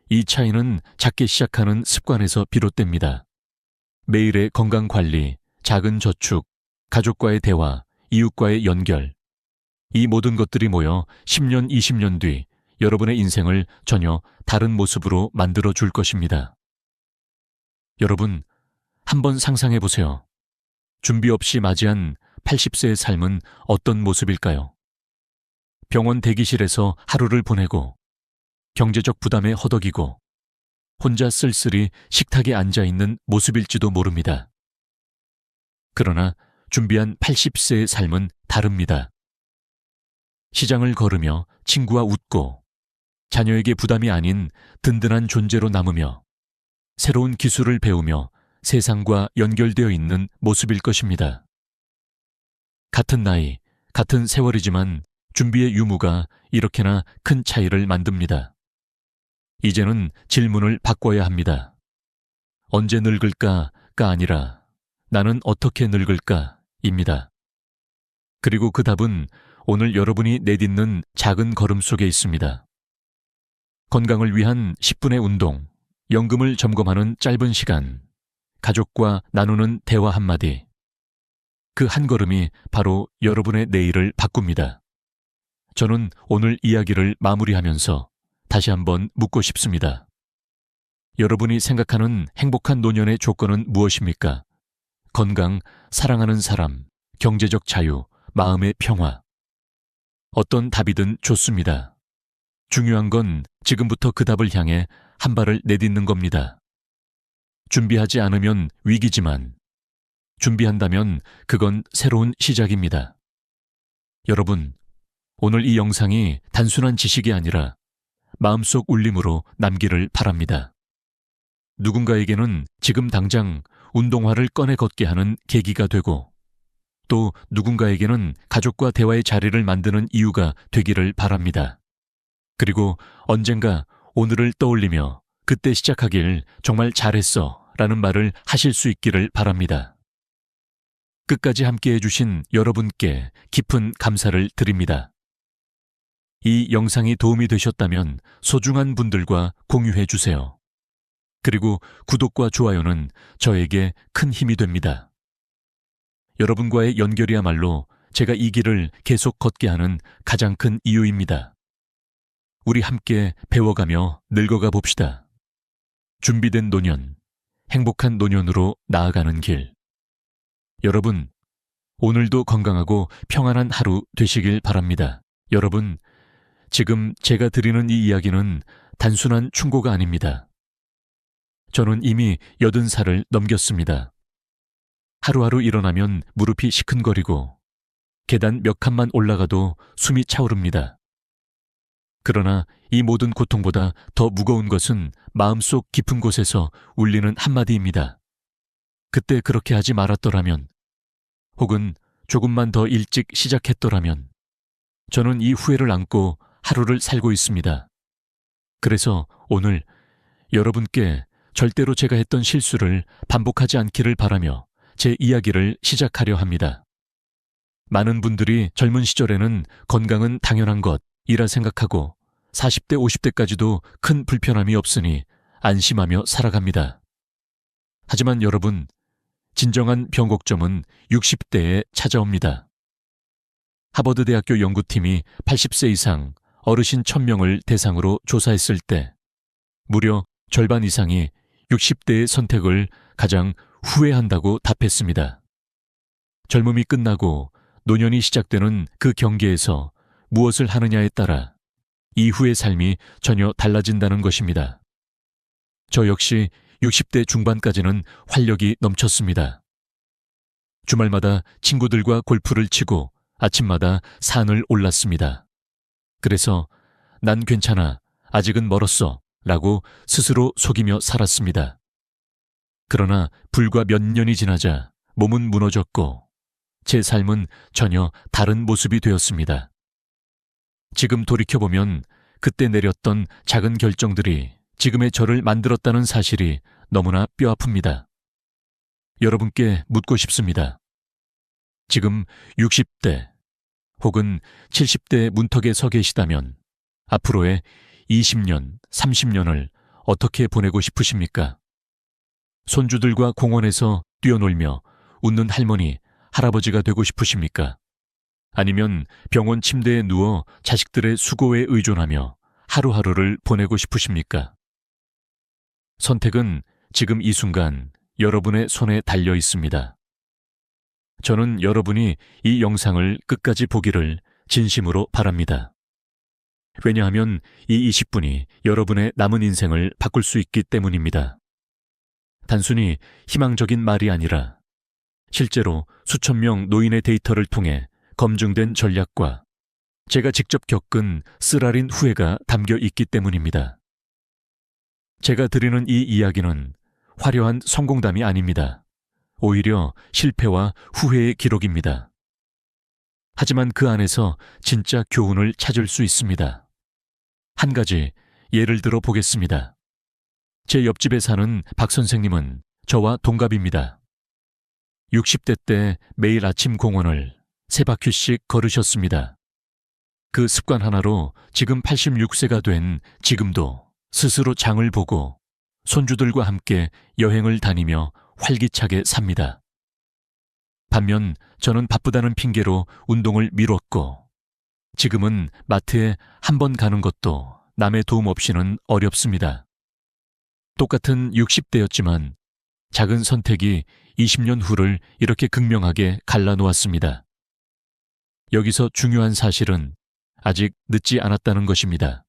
이 차이는 작게 시작하는 습관에서 비롯됩니다. 매일의 건강관리, 작은 저축, 가족과의 대화, 이웃과의 연결. 이 모든 것들이 모여 10년, 20년 뒤 여러분의 인생을 전혀 다른 모습으로 만들어 줄 것입니다. 여러분, 한번 상상해 보세요. 준비 없이 맞이한 80세의 삶은 어떤 모습일까요? 병원 대기실에서 하루를 보내고 경제적 부담에 허덕이고 혼자 쓸쓸히 식탁에 앉아있는 모습일지도 모릅니다. 그러나 준비한 80세의 삶은 다릅니다. 시장을 걸으며 친구와 웃고 자녀에게 부담이 아닌 든든한 존재로 남으며 새로운 기술을 배우며 세상과 연결되어 있는 모습일 것입니다. 같은 나이, 같은 세월이지만 준비의 유무가 이렇게나 큰 차이를 만듭니다. 이제는 질문을 바꿔야 합니다. 언제 늙을까가 아니라 나는 어떻게 늙을까입니다. 그리고 그 답은 오늘 여러분이 내딛는 작은 걸음 속에 있습니다. 건강을 위한 10분의 운동, 연금을 점검하는 짧은 시간, 가족과 나누는 대화 한마디. 그 한 걸음이 바로 여러분의 내일을 바꿉니다. 저는 오늘 이야기를 마무리하면서 다시 한번 묻고 싶습니다. 여러분이 생각하는 행복한 노년의 조건은 무엇입니까? 건강, 사랑하는 사람, 경제적 자유, 마음의 평화. 어떤 답이든 좋습니다. 중요한 건 지금부터 그 답을 향해 한 발을 내딛는 겁니다. 준비하지 않으면 위기지만 준비한다면 그건 새로운 시작입니다. 여러분, 오늘 이 영상이 단순한 지식이 아니라 마음속 울림으로 남기를 바랍니다. 누군가에게는 지금 당장 운동화를 꺼내 걷게 하는 계기가 되고 또 누군가에게는 가족과 대화의 자리를 만드는 이유가 되기를 바랍니다. 그리고 언젠가 오늘을 떠올리며 그때 시작하길 정말 잘했어 라는 말을 하실 수 있기를 바랍니다. 끝까지 함께 해주신 여러분께 깊은 감사를 드립니다. 이 영상이 도움이 되셨다면 소중한 분들과 공유해 주세요. 그리고 구독과 좋아요는 저에게 큰 힘이 됩니다. 여러분과의 연결이야말로 제가 이 길을 계속 걷게 하는 가장 큰 이유입니다. 우리 함께 배워가며 늙어가 봅시다. 준비된 노년, 행복한 노년으로 나아가는 길. 여러분, 오늘도 건강하고 평안한 하루 되시길 바랍니다. 여러분, 지금 제가 드리는 이 이야기는 단순한 충고가 아닙니다. 저는 이미 80살을 넘겼습니다. 하루하루 일어나면 무릎이 시큰거리고 계단 몇 칸만 올라가도 숨이 차오릅니다. 그러나 이 모든 고통보다 더 무거운 것은 마음속 깊은 곳에서 울리는 한마디입니다. 그때 그렇게 하지 말았더라면, 혹은 조금만 더 일찍 시작했더라면, 저는 이 후회를 안고 하루를 살고 있습니다. 그래서 오늘 여러분께 절대로 제가 했던 실수를 반복하지 않기를 바라며 제 이야기를 시작하려 합니다. 많은 분들이 젊은 시절에는 건강은 당연한 것이라 생각하고 40대, 50대까지도 큰 불편함이 없으니 안심하며 살아갑니다. 하지만 여러분, 진정한 변곡점은 60대에 찾아옵니다. 하버드 대학교 연구팀이 80세 이상 어르신 1000명을 대상으로 조사했을 때 무려 절반 이상이 60대의 선택을 가장 후회한다고 답했습니다. 젊음이 끝나고 노년이 시작되는 그 경계에서 무엇을 하느냐에 따라 이후의 삶이 전혀 달라진다는 것입니다. 저 역시 60대 중반까지는 활력이 넘쳤습니다. 주말마다 친구들과 골프를 치고 아침마다 산을 올랐습니다. 그래서 난 괜찮아, 아직은 멀었어 라고 스스로 속이며 살았습니다. 그러나 불과 몇 년이 지나자 몸은 무너졌고 제 삶은 전혀 다른 모습이 되었습니다. 지금 돌이켜보면 그때 내렸던 작은 결정들이 지금의 저를 만들었다는 사실이 너무나 뼈아픕니다. 여러분께 묻고 싶습니다. 지금 60대 혹은 70대 문턱에 서 계시다면 앞으로의 20년, 30년을 어떻게 보내고 싶으십니까? 손주들과 공원에서 뛰어놀며 웃는 할머니, 할아버지가 되고 싶으십니까? 아니면 병원 침대에 누워 자식들의 수고에 의존하며 하루하루를 보내고 싶으십니까? 선택은 지금 이 순간 여러분의 손에 달려 있습니다. 저는 여러분이 이 영상을 끝까지 보기를 진심으로 바랍니다. 왜냐하면 이 20분이 여러분의 남은 인생을 바꿀 수 있기 때문입니다. 단순히 희망적인 말이 아니라 실제로 수천 명 노인의 데이터를 통해 검증된 전략과 제가 직접 겪은 쓰라린 후회가 담겨 있기 때문입니다. 제가 드리는 이 이야기는 화려한 성공담이 아닙니다. 오히려 실패와 후회의 기록입니다. 하지만 그 안에서 진짜 교훈을 찾을 수 있습니다. 한 가지 예를 들어 보겠습니다. 제 옆집에 사는 박 선생님은 저와 동갑입니다. 60대 때 매일 아침 공원을 3바퀴씩 걸으셨습니다. 그 습관 하나로 지금 86세가 된 지금도 스스로 장을 보고 손주들과 함께 여행을 다니며 활기차게 삽니다. 반면 저는 바쁘다는 핑계로 운동을 미뤘고 지금은 마트에 한 번 가는 것도 남의 도움 없이는 어렵습니다. 똑같은 60대였지만 작은 선택이 20년 후를 이렇게 극명하게 갈라놓았습니다. 여기서 중요한 사실은 아직 늦지 않았다는 것입니다.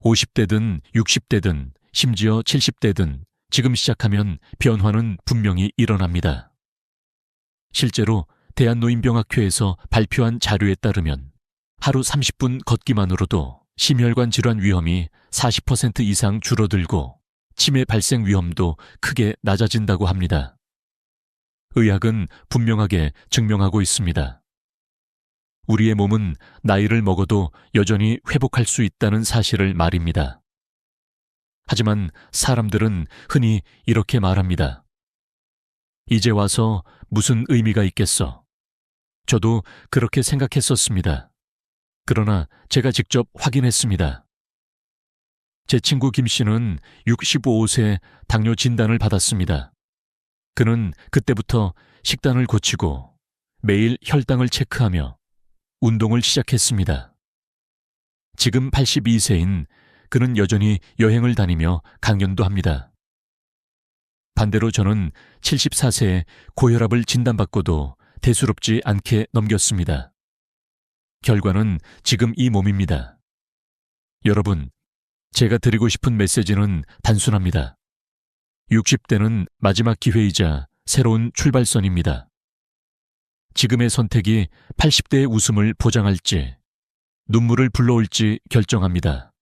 50대든 60대든 심지어 70대든 지금 시작하면 변화는 분명히 일어납니다. 실제로 대한노인병학회에서 발표한 자료에 따르면 하루 30분 걷기만으로도 심혈관 질환 위험이 40% 이상 줄어들고 치매 발생 위험도 크게 낮아진다고 합니다. 의학은 분명하게 증명하고 있습니다. 우리의 몸은 나이를 먹어도 여전히 회복할 수 있다는 사실을 말입니다. 하지만 사람들은 흔히 이렇게 말합니다. 이제 와서 무슨 의미가 있겠어? 저도 그렇게 생각했었습니다. 그러나 제가 직접 확인했습니다. 제 친구 김 씨는 65세 당뇨 진단을 받았습니다. 그는 그때부터 식단을 고치고 매일 혈당을 체크하며 운동을 시작했습니다. 지금 82세인 그는 여전히 여행을 다니며 강연도 합니다. 반대로 저는 74세에 고혈압을 진단받고도 대수롭지 않게 넘겼습니다. 결과는 지금 이 몸입니다. 여러분, 제가 드리고 싶은 메시지는 단순합니다. 60대는 마지막 기회이자 새로운 출발선입니다. 지금의 선택이 80대의 웃음을 보장할지, 눈물을 불러올지 결정합니다.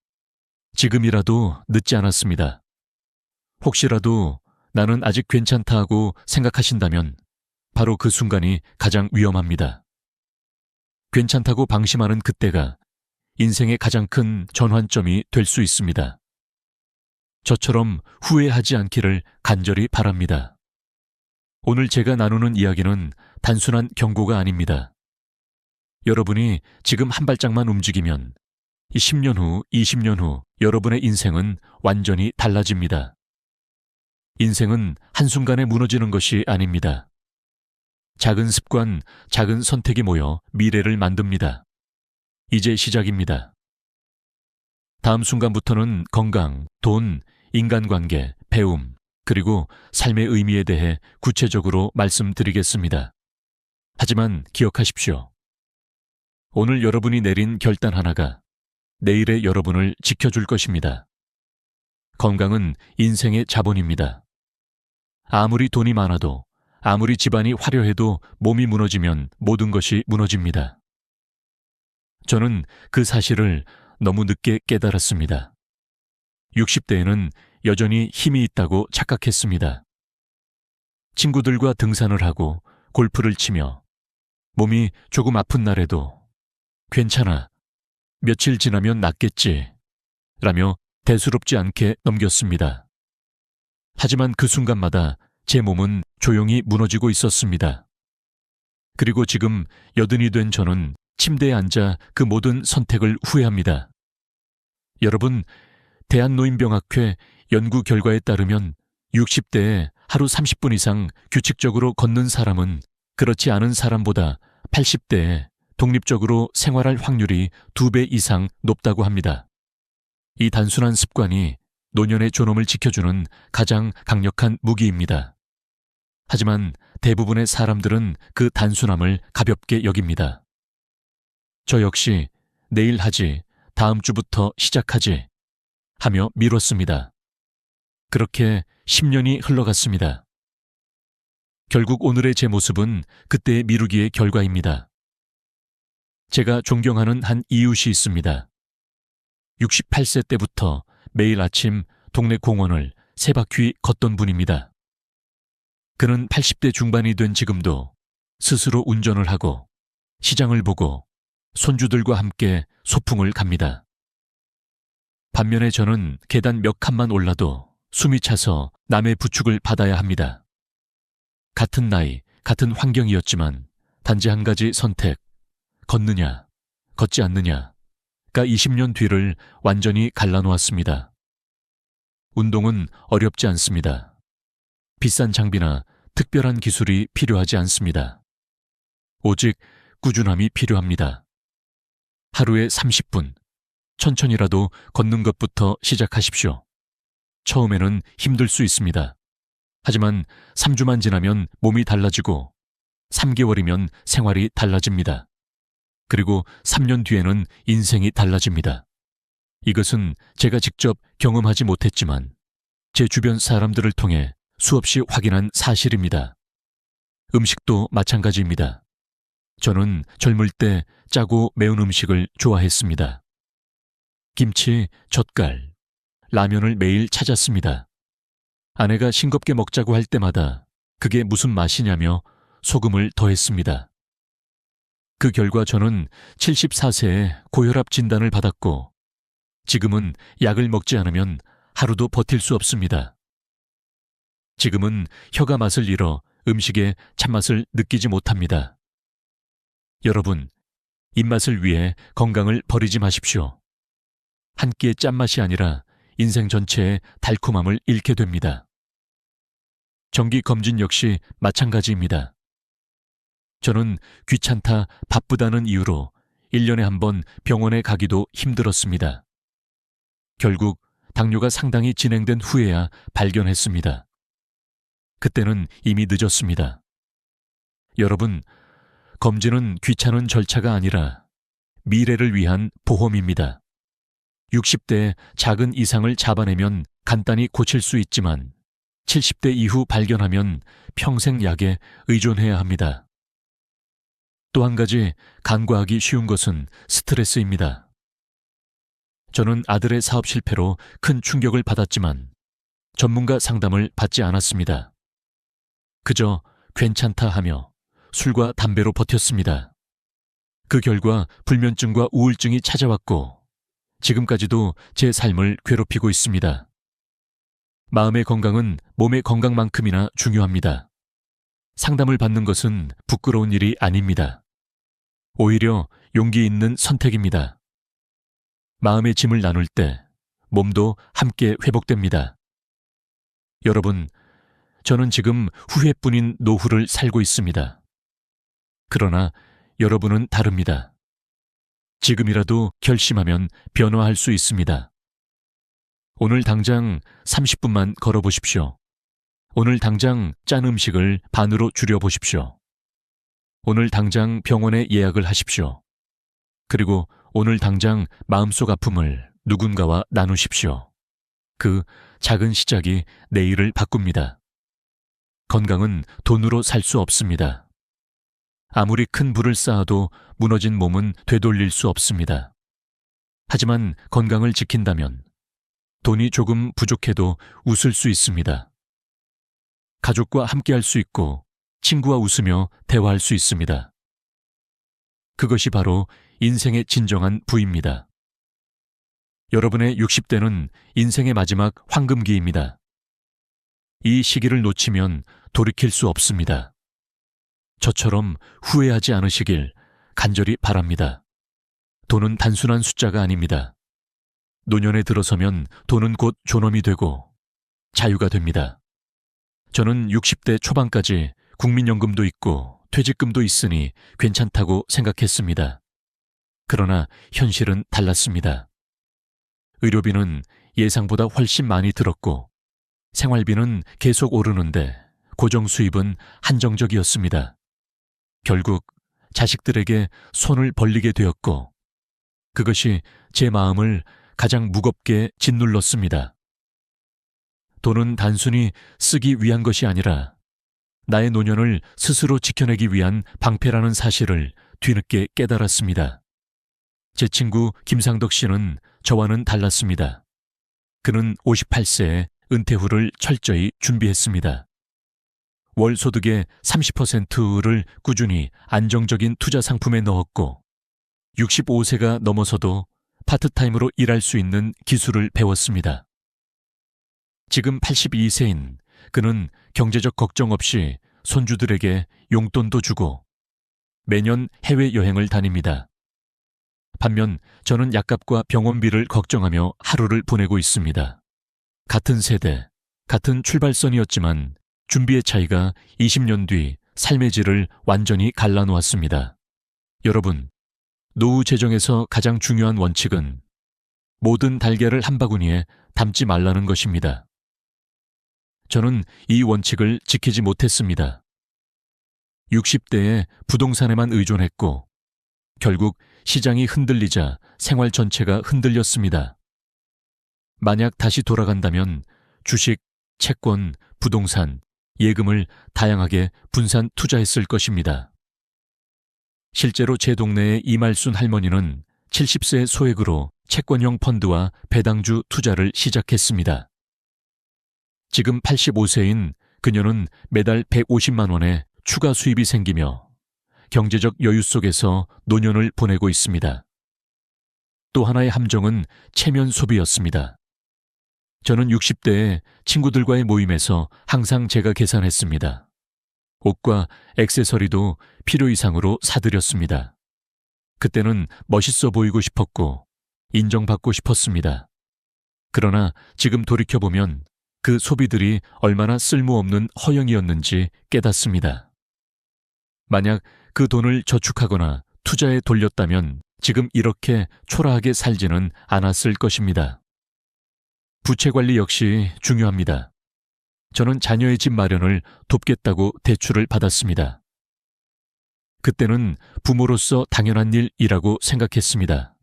지금이라도 늦지 않았습니다. 혹시라도 나는 아직 괜찮다 하고 생각하신다면 바로 그 순간이 가장 위험합니다. 괜찮다고 방심하는 그때가 인생의 가장 큰 전환점이 될 수 있습니다. 저처럼 후회하지 않기를 간절히 바랍니다. 오늘 제가 나누는 이야기는 단순한 경고가 아닙니다. 여러분이 지금 한 발짝만 움직이면 10년 후, 20년 후 여러분의 인생은 완전히 달라집니다. 인생은 한순간에 무너지는 것이 아닙니다. 작은 습관, 작은 선택이 모여 미래를 만듭니다. 이제 시작입니다. 다음 순간부터는 건강, 돈, 인간관계, 배움, 그리고 삶의 의미에 대해 구체적으로 말씀드리겠습니다. 하지만 기억하십시오. 오늘 여러분이 내린 결단 하나가 내일의 여러분을 지켜줄 것입니다. 건강은 인생의 자본입니다. 아무리 돈이 많아도, 아무리 집안이 화려해도 몸이 무너지면 모든 것이 무너집니다. 저는 그 사실을 너무 늦게 깨달았습니다. 60대에는 여전히 힘이 있다고 착각했습니다. 친구들과 등산을 하고 골프를 치며 몸이 조금 아픈 날에도 괜찮아, 며칠 지나면 낫겠지 라며 대수롭지 않게 넘겼습니다. 하지만 그 순간마다 제 몸은 조용히 무너지고 있었습니다. 그리고 지금 80이 된 저는 침대에 앉아 그 모든 선택을 후회합니다. 여러분, 대한노인병학회 연구 결과에 따르면 60대에 하루 30분 이상 규칙적으로 걷는 사람은 그렇지 않은 사람보다 80대에 독립적으로 생활할 확률이 2배 이상 높다고 합니다. 이 단순한 습관이 노년의 존엄을 지켜주는 가장 강력한 무기입니다. 하지만 대부분의 사람들은 그 단순함을 가볍게 여깁니다. 저 역시 내일 하지, 다음 주부터 시작하지 하며 미뤘습니다. 그렇게 10년이 흘러갔습니다. 결국 오늘의 제 모습은 그때의 미루기의 결과입니다. 제가 존경하는 한 이웃이 있습니다. 68세 때부터 매일 아침 동네 공원을 3바퀴 걷던 분입니다. 그는 80대 중반이 된 지금도 스스로 운전을 하고 시장을 보고 손주들과 함께 소풍을 갑니다. 반면에 저는 계단 몇 칸만 올라도 숨이 차서 남의 부축을 받아야 합니다. 같은 나이, 같은 환경이었지만 단지 한 가지 선택, 걷느냐, 걷지 않느냐가 20년 뒤를 완전히 갈라놓았습니다. 운동은 어렵지 않습니다. 비싼 장비나 특별한 기술이 필요하지 않습니다. 오직 꾸준함이 필요합니다. 하루에 30분, 천천히라도 걷는 것부터 시작하십시오. 처음에는 힘들 수 있습니다. 하지만 3주만 지나면 몸이 달라지고 3개월이면 생활이 달라집니다. 그리고 3년 뒤에는 인생이 달라집니다. 이것은 제가 직접 경험하지 못했지만 제 주변 사람들을 통해 수없이 확인한 사실입니다. 음식도 마찬가지입니다. 저는 젊을 때 짜고 매운 음식을 좋아했습니다. 김치, 젓갈, 라면을 매일 찾았습니다. 아내가 싱겁게 먹자고 할 때마다 그게 무슨 맛이냐며 소금을 더했습니다. 그 결과 저는 74세에 고혈압 진단을 받았고 지금은 약을 먹지 않으면 하루도 버틸 수 없습니다. 지금은 혀가 맛을 잃어 음식의 참맛을 느끼지 못합니다. 여러분, 입맛을 위해 건강을 버리지 마십시오. 한 끼의 짠맛이 아니라 인생 전체의 달콤함을 잃게 됩니다. 정기 검진 역시 마찬가지입니다. 저는 귀찮다, 바쁘다는 이유로 1년에 한 번 병원에 가기도 힘들었습니다. 결국 당뇨가 상당히 진행된 후에야 발견했습니다. 그때는 이미 늦었습니다. 여러분, 검진은 귀찮은 절차가 아니라 미래를 위한 보험입니다. 60대에 작은 이상을 잡아내면 간단히 고칠 수 있지만 70대 이후 발견하면 평생 약에 의존해야 합니다. 또 한 가지 간과하기 쉬운 것은 스트레스입니다. 저는 아들의 사업 실패로 큰 충격을 받았지만 전문가 상담을 받지 않았습니다. 그저 괜찮다 하며 술과 담배로 버텼습니다. 그 결과 불면증과 우울증이 찾아왔고 지금까지도 제 삶을 괴롭히고 있습니다. 마음의 건강은 몸의 건강만큼이나 중요합니다. 상담을 받는 것은 부끄러운 일이 아닙니다. 오히려 용기 있는 선택입니다. 마음의 짐을 나눌 때 몸도 함께 회복됩니다. 여러분, 저는 지금 후회뿐인 노후를 살고 있습니다. 그러나 여러분은 다릅니다. 지금이라도 결심하면 변화할 수 있습니다. 오늘 당장 30분만 걸어보십시오. 오늘 당장 짠 음식을 반으로 줄여보십시오. 오늘 당장 병원에 예약을 하십시오. 그리고 오늘 당장 마음속 아픔을 누군가와 나누십시오. 그 작은 시작이 내일을 바꿉니다. 건강은 돈으로 살 수 없습니다. 아무리 큰 부를 쌓아도 무너진 몸은 되돌릴 수 없습니다. 하지만 건강을 지킨다면 돈이 조금 부족해도 웃을 수 있습니다. 가족과 함께할 수 있고 친구와 웃으며 대화할 수 있습니다. 그것이 바로 인생의 진정한 부입니다. 여러분의 60대는 인생의 마지막 황금기입니다. 이 시기를 놓치면 돌이킬 수 없습니다. 저처럼 후회하지 않으시길 간절히 바랍니다. 돈은 단순한 숫자가 아닙니다. 노년에 들어서면 돈은 곧 존엄이 되고 자유가 됩니다. 저는 60대 초반까지 국민연금도 있고 퇴직금도 있으니 괜찮다고 생각했습니다. 그러나 현실은 달랐습니다. 의료비는 예상보다 훨씬 많이 들었고 생활비는 계속 오르는데 고정 수입은 한정적이었습니다. 결국 자식들에게 손을 벌리게 되었고 그것이 제 마음을 가장 무겁게 짓눌렀습니다. 돈은 단순히 쓰기 위한 것이 아니라 나의 노년을 스스로 지켜내기 위한 방패라는 사실을 뒤늦게 깨달았습니다. 제 친구 김상덕 씨는 저와는 달랐습니다. 그는 58세에 은퇴 후를 철저히 준비했습니다. 월 소득의 30%를 꾸준히 안정적인 투자 상품에 넣었고 65세가 넘어서도 파트타임으로 일할 수 있는 기술을 배웠습니다. 지금 82세인 그는 경제적 걱정 없이 손주들에게 용돈도 주고 매년 해외여행을 다닙니다. 반면 저는 약값과 병원비를 걱정하며 하루를 보내고 있습니다. 같은 세대, 같은 출발선이었지만 준비의 차이가 20년 뒤 삶의 질을 완전히 갈라놓았습니다. 여러분, 노후 재정에서 가장 중요한 원칙은 모든 달걀을 한 바구니에 담지 말라는 것입니다. 저는 이 원칙을 지키지 못했습니다. 60대에 부동산에만 의존했고 결국 시장이 흔들리자 생활 전체가 흔들렸습니다. 만약 다시 돌아간다면 주식, 채권, 부동산, 예금을 다양하게 분산 투자했을 것입니다. 실제로 제 동네의 이말순 할머니는 70세 소액으로 채권형 펀드와 배당주 투자를 시작했습니다. 지금 85세인 그녀는 매달 150만 원의 추가 수입이 생기며 경제적 여유 속에서 노년을 보내고 있습니다. 또 하나의 함정은 체면 소비였습니다. 저는 60대에 친구들과의 모임에서 항상 제가 계산했습니다. 옷과 액세서리도 필요 이상으로 사들였습니다. 그때는 멋있어 보이고 싶었고 인정받고 싶었습니다. 그러나 지금 돌이켜보면 그 소비들이 얼마나 쓸모없는 허영이었는지 깨닫습니다. 만약 그 돈을 저축하거나 투자에 돌렸다면 지금 이렇게 초라하게 살지는 않았을 것입니다. 부채 관리 역시 중요합니다. 저는 자녀의 집 마련을 돕겠다고 대출을 받았습니다. 그때는 부모로서 당연한 일이라고 생각했습니다.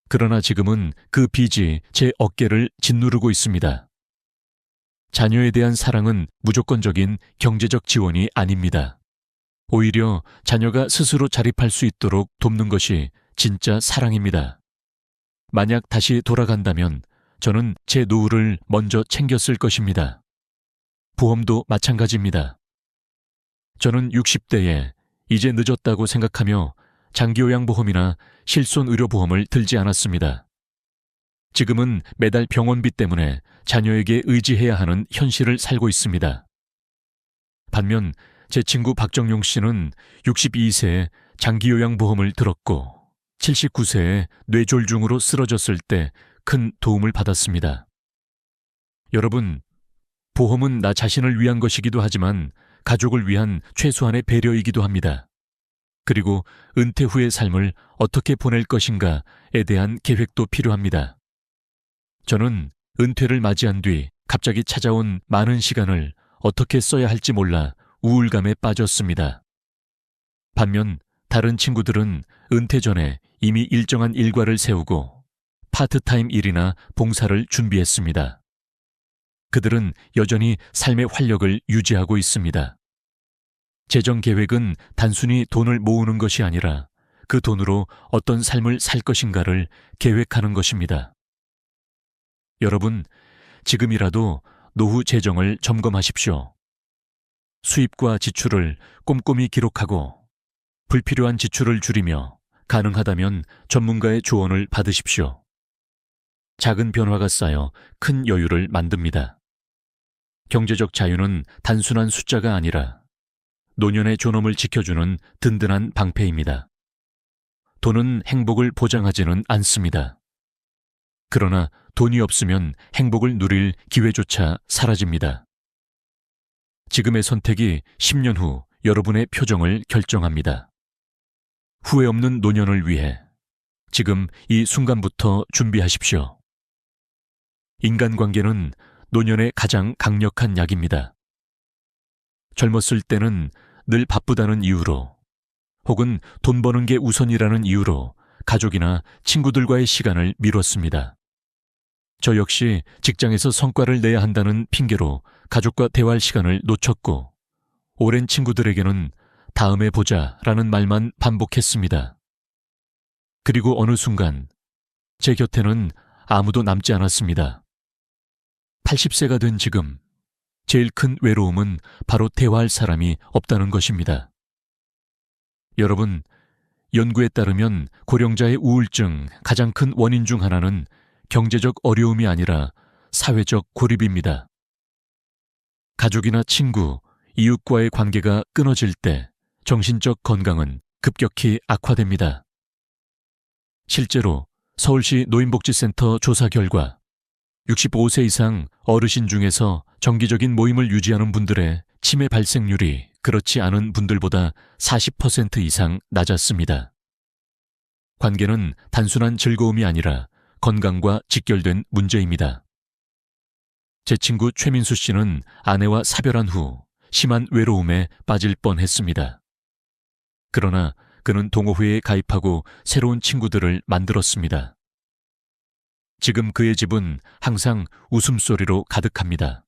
그러나 지금은 그 빚이 제 어깨를 짓누르고 있습니다. 자녀에 대한 사랑은 무조건적인 경제적 지원이 아닙니다. 오히려 자녀가 스스로 자립할 수 있도록 돕는 것이 진짜 사랑입니다. 만약 다시 돌아간다면 저는 제 노후를 먼저 챙겼을 것입니다. 보험도 마찬가지입니다. 저는 60대에 이제 늦었다고 생각하며 장기요양보험이나 실손의료보험을 들지 않았습니다. 지금은 매달 병원비 때문에 자녀에게 의지해야 하는 현실을 살고 있습니다. 반면 제 친구 박정용 씨는 62세에 장기요양보험을 들었고 79세에 뇌졸중으로 쓰러졌을 때 큰 도움을 받았습니다. 여러분, 보험은 나 자신을 위한 것이기도 하지만 가족을 위한 최소한의 배려이기도 합니다. 그리고 은퇴 후의 삶을 어떻게 보낼 것인가에 대한 계획도 필요합니다. 저는 은퇴를 맞이한 뒤 갑자기 찾아온 많은 시간을 어떻게 써야 할지 몰라 우울감에 빠졌습니다. 반면 다른 친구들은 은퇴 전에 이미 일정한 일과를 세우고 파트타임 일이나 봉사를 준비했습니다. 그들은 여전히 삶의 활력을 유지하고 있습니다. 재정 계획은 단순히 돈을 모으는 것이 아니라 그 돈으로 어떤 삶을 살 것인가를 계획하는 것입니다. 여러분, 지금이라도 노후 재정을 점검하십시오. 수입과 지출을 꼼꼼히 기록하고 불필요한 지출을 줄이며 가능하다면 전문가의 조언을 받으십시오. 작은 변화가 쌓여 큰 여유를 만듭니다. 경제적 자유는 단순한 숫자가 아니라 노년의 존엄을 지켜주는 든든한 방패입니다. 돈은 행복을 보장하지는 않습니다. 그러나 돈이 없으면 행복을 누릴 기회조차 사라집니다. 지금의 선택이 10년 후 여러분의 표정을 결정합니다. 후회 없는 노년을 위해 지금 이 순간부터 준비하십시오. 인간관계는 노년의 가장 강력한 약입니다. 젊었을 때는 늘 바쁘다는 이유로 혹은 돈 버는 게 우선이라는 이유로 가족이나 친구들과의 시간을 미뤘습니다. 저 역시 직장에서 성과를 내야 한다는 핑계로 가족과 대화할 시간을 놓쳤고 오랜 친구들에게는 다음에 보자라는 말만 반복했습니다. 그리고 어느 순간 제 곁에는 아무도 남지 않았습니다. 80세가 된 지금 제일 큰 외로움은 바로 대화할 사람이 없다는 것입니다. 여러분, 연구에 따르면 고령자의 우울증 가장 큰 원인 중 하나는 경제적 어려움이 아니라 사회적 고립입니다. 가족이나 친구, 이웃과의 관계가 끊어질 때 정신적 건강은 급격히 악화됩니다. 실제로 서울시 노인복지센터 조사 결과 65세 이상 어르신 중에서 정기적인 모임을 유지하는 분들의 치매 발생률이 그렇지 않은 분들보다 40% 이상 낮았습니다. 관계는 단순한 즐거움이 아니라 건강과 직결된 문제입니다. 제 친구 최민수 씨는 아내와 사별한 후 심한 외로움에 빠질 뻔했습니다. 그러나 그는 동호회에 가입하고 새로운 친구들을 만들었습니다. 지금 그의 집은 항상 웃음소리로 가득합니다.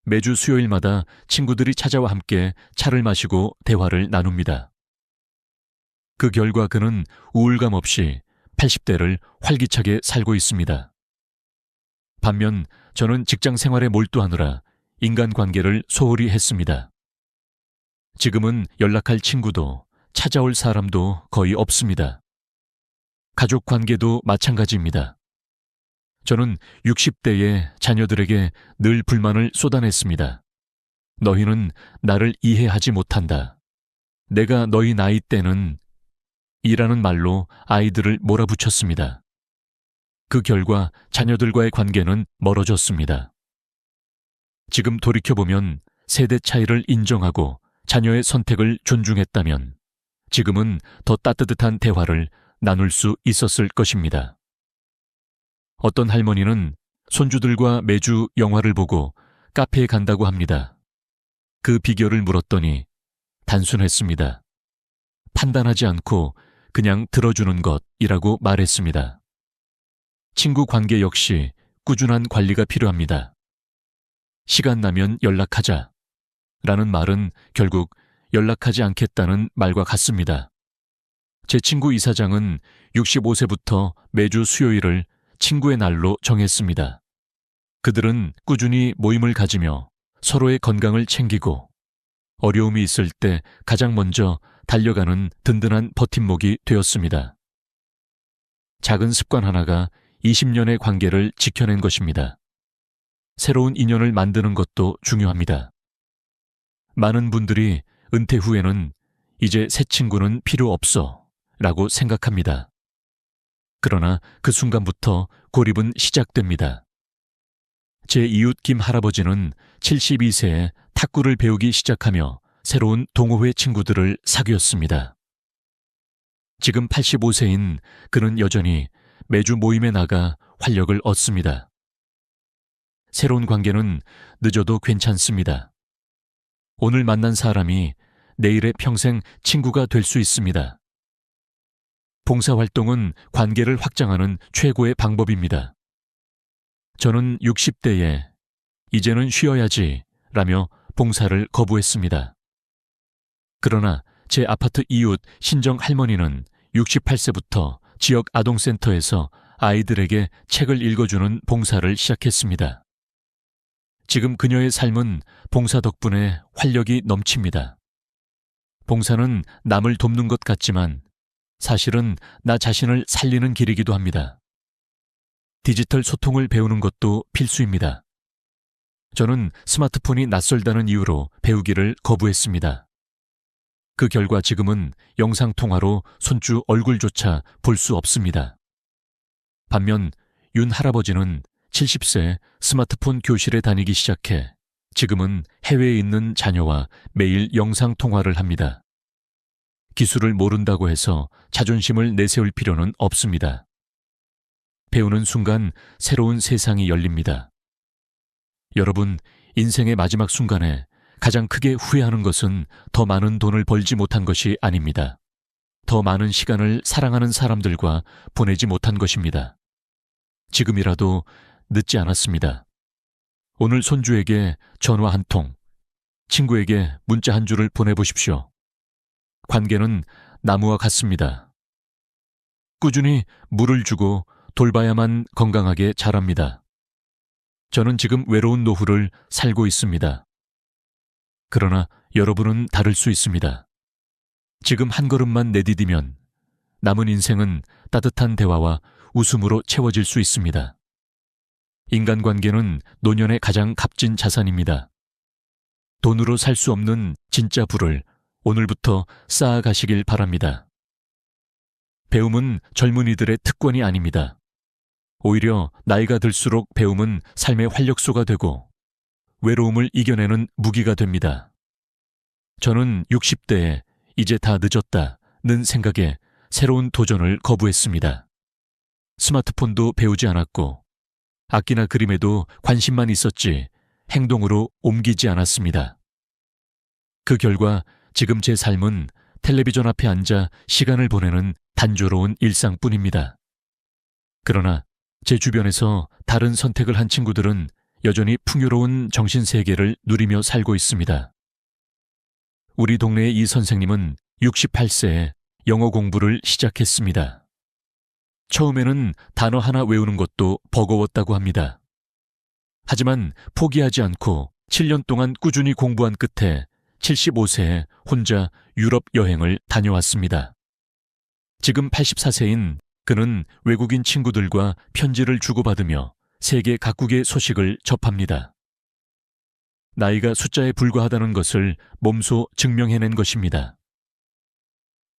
매주 수요일마다 친구들이 찾아와 함께 차를 마시고 대화를 나눕니다. 그 결과 그는 우울감 없이 80대를 활기차게 살고 있습니다. 반면 저는 직장 생활에 몰두하느라 인간관계를 소홀히 했습니다. 지금은 연락할 친구도 찾아올 사람도 거의 없습니다. 가족 관계도 마찬가지입니다. 저는 60대의 자녀들에게 늘 불만을 쏟아냈습니다. 너희는 나를 이해하지 못한다. 내가 너희 나이 때는 이라는 말로 아이들을 몰아붙였습니다. 그 결과 자녀들과의 관계는 멀어졌습니다. 지금 돌이켜보면 세대 차이를 인정하고 자녀의 선택을 존중했다면 지금은 더 따뜻한 대화를 나눌 수 있었을 것입니다. 어떤 할머니는 손주들과 매주 영화를 보고 카페에 간다고 합니다. 그 비결을 물었더니 단순했습니다. 판단하지 않고 그냥 들어주는 것이라고 말했습니다. 친구 관계 역시 꾸준한 관리가 필요합니다. 시간 나면 연락하자 라는 말은 결국 연락하지 않겠다는 말과 같습니다. 제 친구 이사장은 65세부터 매주 수요일을 친구의 날로 정했습니다. 그들은 꾸준히 모임을 가지며 서로의 건강을 챙기고 어려움이 있을 때 가장 먼저 달려가는 든든한 버팀목이 되었습니다. 작은 습관 하나가 20년의 관계를 지켜낸 것입니다. 새로운 인연을 만드는 것도 중요합니다. 많은 분들이 은퇴 후에는 이제 새 친구는 필요 없어 라고 생각합니다. 그러나 그 순간부터 고립은 시작됩니다. 제 이웃 김 할아버지는 72세에 탁구를 배우기 시작하며 새로운 동호회 친구들을 사귀었습니다. 지금 85세인 그는 여전히 매주 모임에 나가 활력을 얻습니다. 새로운 관계는 늦어도 괜찮습니다. 오늘 만난 사람이 내일의 평생 친구가 될 수 있습니다. 봉사활동은 관계를 확장하는 최고의 방법입니다. 저는 60대에 이제는 쉬어야지 라며 봉사를 거부했습니다. 그러나 제 아파트 이웃 신정 할머니는 68세부터 지역 아동센터에서 아이들에게 책을 읽어주는 봉사를 시작했습니다. 지금 그녀의 삶은 봉사 덕분에 활력이 넘칩니다. 봉사는 남을 돕는 것 같지만 사실은 나 자신을 살리는 길이기도 합니다. 디지털 소통을 배우는 것도 필수입니다. 저는 스마트폰이 낯설다는 이유로 배우기를 거부했습니다. 그 결과 지금은 영상통화로 손주 얼굴조차 볼 수 없습니다. 반면 윤 할아버지는 70세 스마트폰 교실에 다니기 시작해 지금은 해외에 있는 자녀와 매일 영상통화를 합니다. 기술을 모른다고 해서 자존심을 내세울 필요는 없습니다. 배우는 순간 새로운 세상이 열립니다. 여러분, 인생의 마지막 순간에 가장 크게 후회하는 것은 더 많은 돈을 벌지 못한 것이 아닙니다. 더 많은 시간을 사랑하는 사람들과 보내지 못한 것입니다. 지금이라도 늦지 않았습니다. 오늘 손주에게 전화 한 통, 친구에게 문자 한 줄을 보내보십시오. 관계는 나무와 같습니다. 꾸준히 물을 주고 돌봐야만 건강하게 자랍니다. 저는 지금 외로운 노후를 살고 있습니다. 그러나 여러분은 다를 수 있습니다. 지금 한 걸음만 내디디면 남은 인생은 따뜻한 대화와 웃음으로 채워질 수 있습니다. 인간관계는 노년의 가장 값진 자산입니다. 돈으로 살 수 없는 진짜 부를 오늘부터 쌓아가시길 바랍니다. 배움은 젊은이들의 특권이 아닙니다. 오히려 나이가 들수록 배움은 삶의 활력소가 되고 외로움을 이겨내는 무기가 됩니다. 저는 60대에 이제 다 늦었다는 생각에 새로운 도전을 거부했습니다. 스마트폰도 배우지 않았고 악기나 그림에도 관심만 있었지 행동으로 옮기지 않았습니다. 그 결과 지금 제 삶은 텔레비전 앞에 앉아 시간을 보내는 단조로운 일상뿐입니다. 그러나 제 주변에서 다른 선택을 한 친구들은 여전히 풍요로운 정신세계를 누리며 살고 있습니다. 우리 동네의 이 선생님은 68세에 영어 공부를 시작했습니다. 처음에는 단어 하나 외우는 것도 버거웠다고 합니다. 하지만 포기하지 않고 7년 동안 꾸준히 공부한 끝에 75세에 혼자 유럽 여행을 다녀왔습니다. 지금 84세인 그는 외국인 친구들과 편지를 주고받으며 세계 각국의 소식을 접합니다. 나이가 숫자에 불과하다는 것을 몸소 증명해낸 것입니다.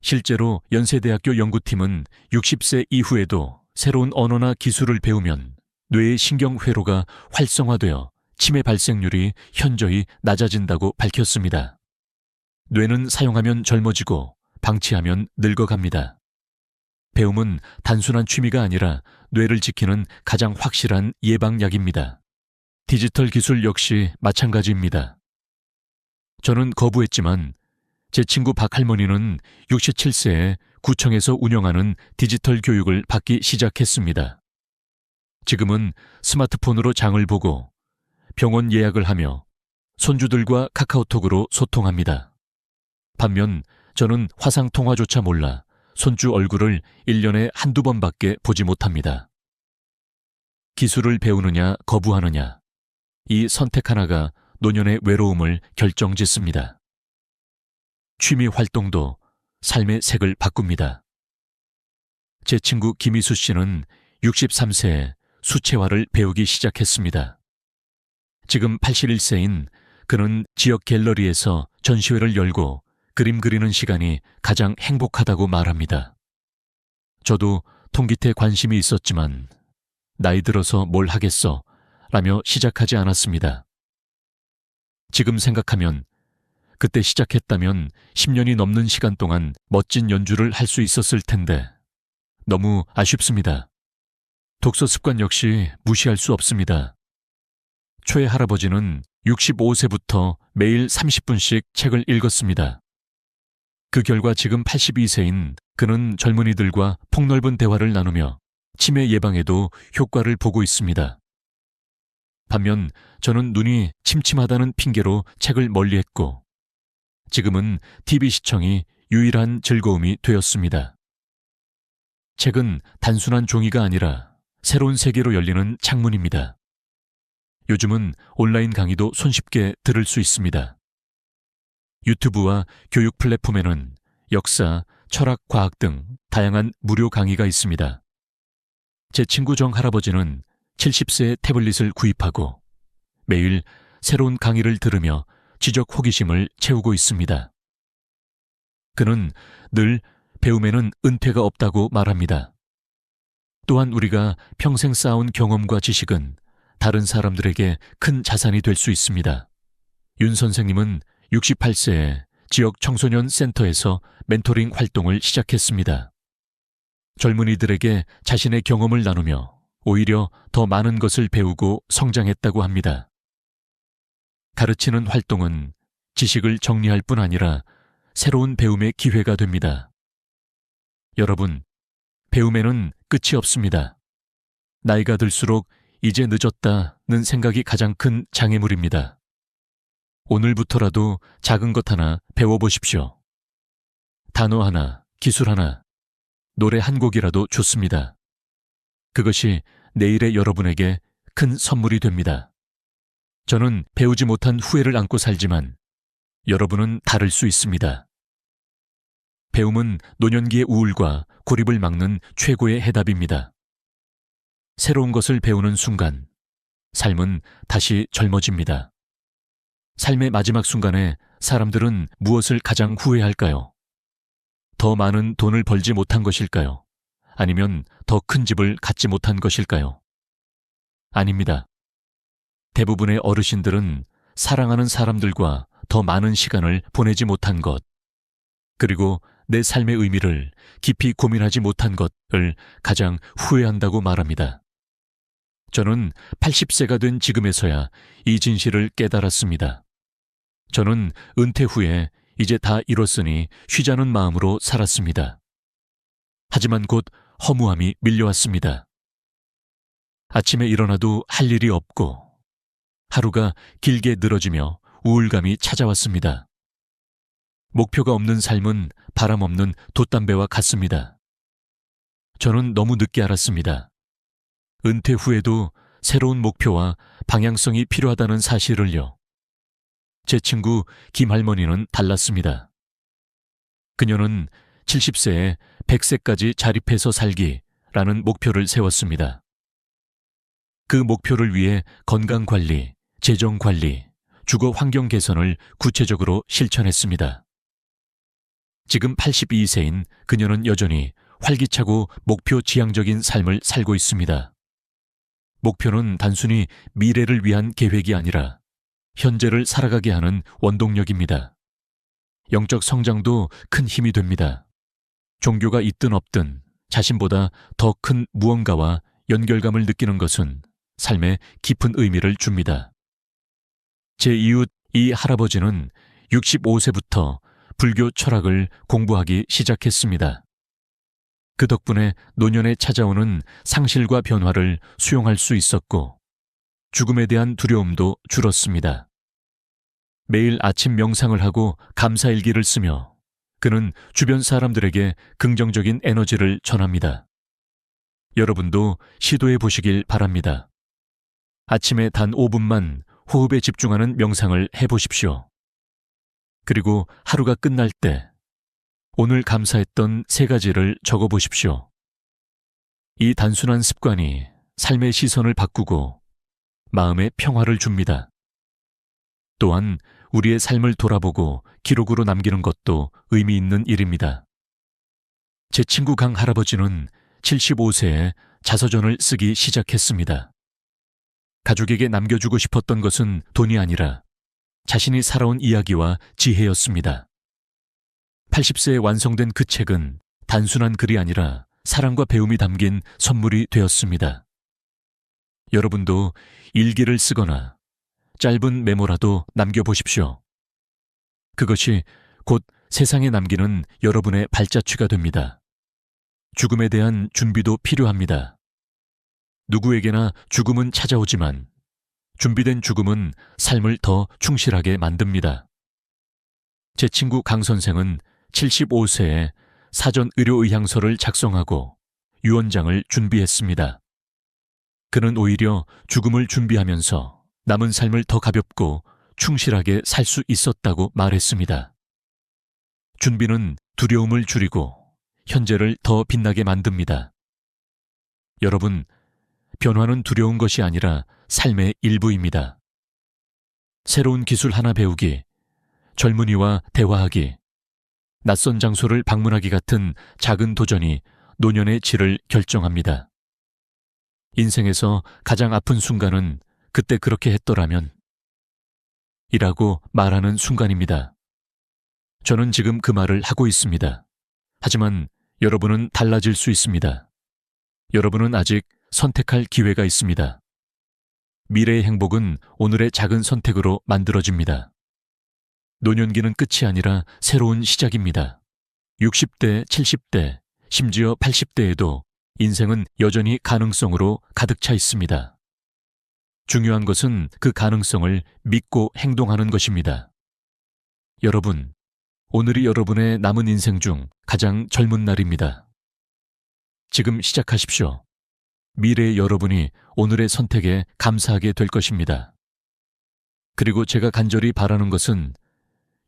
실제로 연세대학교 연구팀은 60세 이후에도 새로운 언어나 기술을 배우면 뇌의 신경회로가 활성화되어 치매 발생률이 현저히 낮아진다고 밝혔습니다. 뇌는 사용하면 젊어지고 방치하면 늙어갑니다. 배움은 단순한 취미가 아니라 뇌를 지키는 가장 확실한 예방약입니다. 디지털 기술 역시 마찬가지입니다. 저는 거부했지만 제 친구 박할머니는 67세에 구청에서 운영하는 디지털 교육을 받기 시작했습니다. 지금은 스마트폰으로 장을 보고 병원 예약을 하며 손주들과 카카오톡으로 소통합니다. 반면 저는 화상통화조차 몰라 손주 얼굴을 1년에 한두 번밖에 보지 못합니다. 기술을 배우느냐 거부하느냐, 이 선택 하나가 노년의 외로움을 결정짓습니다. 취미 활동도 삶의 색을 바꿉니다. 제 친구 김희수 씨는 63세에 수채화를 배우기 시작했습니다. 지금 81세인 그는 지역 갤러리에서 전시회를 열고 그림 그리는 시간이 가장 행복하다고 말합니다. 저도 통기태 관심이 있었지만 나이 들어서 뭘 하겠어 라며 시작하지 않았습니다. 지금 생각하면 그때 시작했다면 10년이 넘는 시간 동안 멋진 연주를 할 수 있었을 텐데 너무 아쉽습니다. 독서 습관 역시 무시할 수 없습니다. 초의 할아버지는 65세부터 매일 30분씩 책을 읽었습니다. 그 결과 지금 82세인 그는 젊은이들과 폭넓은 대화를 나누며 치매 예방에도 효과를 보고 있습니다. 반면 저는 눈이 침침하다는 핑계로 책을 멀리했고 지금은 TV 시청이 유일한 즐거움이 되었습니다. 책은 단순한 종이가 아니라 새로운 세계로 열리는 창문입니다. 요즘은 온라인 강의도 손쉽게 들을 수 있습니다. 유튜브와 교육 플랫폼에는 역사, 철학, 과학 등 다양한 무료 강의가 있습니다. 제 친구 정 할아버지는 70세의 태블릿을 구입하고 매일 새로운 강의를 들으며 지적 호기심을 채우고 있습니다. 그는 늘 배움에는 은퇴가 없다고 말합니다. 또한 우리가 평생 쌓아온 경험과 지식은 다른 사람들에게 큰 자산이 될 수 있습니다. 윤 선생님은 68세에 지역 청소년 센터에서 멘토링 활동을 시작했습니다. 젊은이들에게 자신의 경험을 나누며 오히려 더 많은 것을 배우고 성장했다고 합니다. 가르치는 활동은 지식을 정리할 뿐 아니라 새로운 배움의 기회가 됩니다. 여러분, 배움에는 끝이 없습니다. 나이가 들수록 이제 늦었다는 생각이 가장 큰 장애물입니다. 오늘부터라도 작은 것 하나 배워보십시오. 단어 하나, 기술 하나, 노래 한 곡이라도 좋습니다. 그것이 내일의 여러분에게 큰 선물이 됩니다. 저는 배우지 못한 후회를 안고 살지만 여러분은 다를 수 있습니다. 배움은 노년기의 우울과 고립을 막는 최고의 해답입니다. 새로운 것을 배우는 순간, 삶은 다시 젊어집니다. 삶의 마지막 순간에 사람들은 무엇을 가장 후회할까요? 더 많은 돈을 벌지 못한 것일까요? 아니면 더 큰 집을 갖지 못한 것일까요? 아닙니다. 대부분의 어르신들은 사랑하는 사람들과 더 많은 시간을 보내지 못한 것, 그리고 내 삶의 의미를 깊이 고민하지 못한 것을 가장 후회한다고 말합니다. 저는 80세가 된 지금에서야 이 진실을 깨달았습니다. 저는 은퇴 후에 이제 다 이뤘으니 쉬자는 마음으로 살았습니다. 하지만 곧 허무함이 밀려왔습니다. 아침에 일어나도 할 일이 없고 하루가 길게 늘어지며 우울감이 찾아왔습니다. 목표가 없는 삶은 바람 없는 돛담배와 같습니다. 저는 너무 늦게 알았습니다. 은퇴 후에도 새로운 목표와 방향성이 필요하다는 사실을요. 제 친구 김할머니는 달랐습니다. 그녀는 70세에 100세까지 자립해서 살기라는 목표를 세웠습니다. 그 목표를 위해 건강관리, 재정관리, 주거 환경 개선을 구체적으로 실천했습니다. 지금 82세인 그녀는 여전히 활기차고 목표 지향적인 삶을 살고 있습니다. 목표는 단순히 미래를 위한 계획이 아니라 현재를 살아가게 하는 원동력입니다. 영적 성장도 큰 힘이 됩니다. 종교가 있든 없든 자신보다 더 큰 무언가와 연결감을 느끼는 것은 삶에 깊은 의미를 줍니다. 제 이웃 이 할아버지는 65세부터 불교 철학을 공부하기 시작했습니다. 그 덕분에 노년에 찾아오는 상실과 변화를 수용할 수 있었고 죽음에 대한 두려움도 줄었습니다. 매일 아침 명상을 하고 감사일기를 쓰며 그는 주변 사람들에게 긍정적인 에너지를 전합니다. 여러분도 시도해 보시길 바랍니다. 아침에 단 5분만 호흡에 집중하는 명상을 해보십시오. 그리고 하루가 끝날 때 오늘 감사했던 3가지를 적어보십시오. 이 단순한 습관이 삶의 시선을 바꾸고 마음의 평화를 줍니다. 또한 우리의 삶을 돌아보고 기록으로 남기는 것도 의미 있는 일입니다. 제 친구 강 할아버지는 75세에 자서전을 쓰기 시작했습니다. 가족에게 남겨주고 싶었던 것은 돈이 아니라 자신이 살아온 이야기와 지혜였습니다. 80세에 완성된 그 책은 단순한 글이 아니라 사랑과 배움이 담긴 선물이 되었습니다. 여러분도 일기를 쓰거나 짧은 메모라도 남겨보십시오. 그것이 곧 세상에 남기는 여러분의 발자취가 됩니다. 죽음에 대한 준비도 필요합니다. 누구에게나 죽음은 찾아오지만 준비된 죽음은 삶을 더 충실하게 만듭니다. 제 친구 강 선생은 75세에 사전 의료의향서를 작성하고 유언장을 준비했습니다. 그는 오히려 죽음을 준비하면서 남은 삶을 더 가볍고 충실하게 살 수 있었다고 말했습니다. 준비는 두려움을 줄이고 현재를 더 빛나게 만듭니다. 여러분, 변화는 두려운 것이 아니라 삶의 일부입니다. 새로운 기술 하나 배우기, 젊은이와 대화하기, 낯선 장소를 방문하기 같은 작은 도전이 노년의 질을 결정합니다. 인생에서 가장 아픈 순간은 그때 그렇게 했더라면 이라고 말하는 순간입니다. 저는 지금 그 말을 하고 있습니다. 하지만 여러분은 달라질 수 있습니다. 여러분은 아직 선택할 기회가 있습니다. 미래의 행복은 오늘의 작은 선택으로 만들어집니다. 노년기는 끝이 아니라 새로운 시작입니다. 60대, 70대, 심지어 80대에도 인생은 여전히 가능성으로 가득 차 있습니다. 중요한 것은 그 가능성을 믿고 행동하는 것입니다. 여러분, 오늘이 여러분의 남은 인생 중 가장 젊은 날입니다. 지금 시작하십시오. 미래의 여러분이 오늘의 선택에 감사하게 될 것입니다. 그리고 제가 간절히 바라는 것은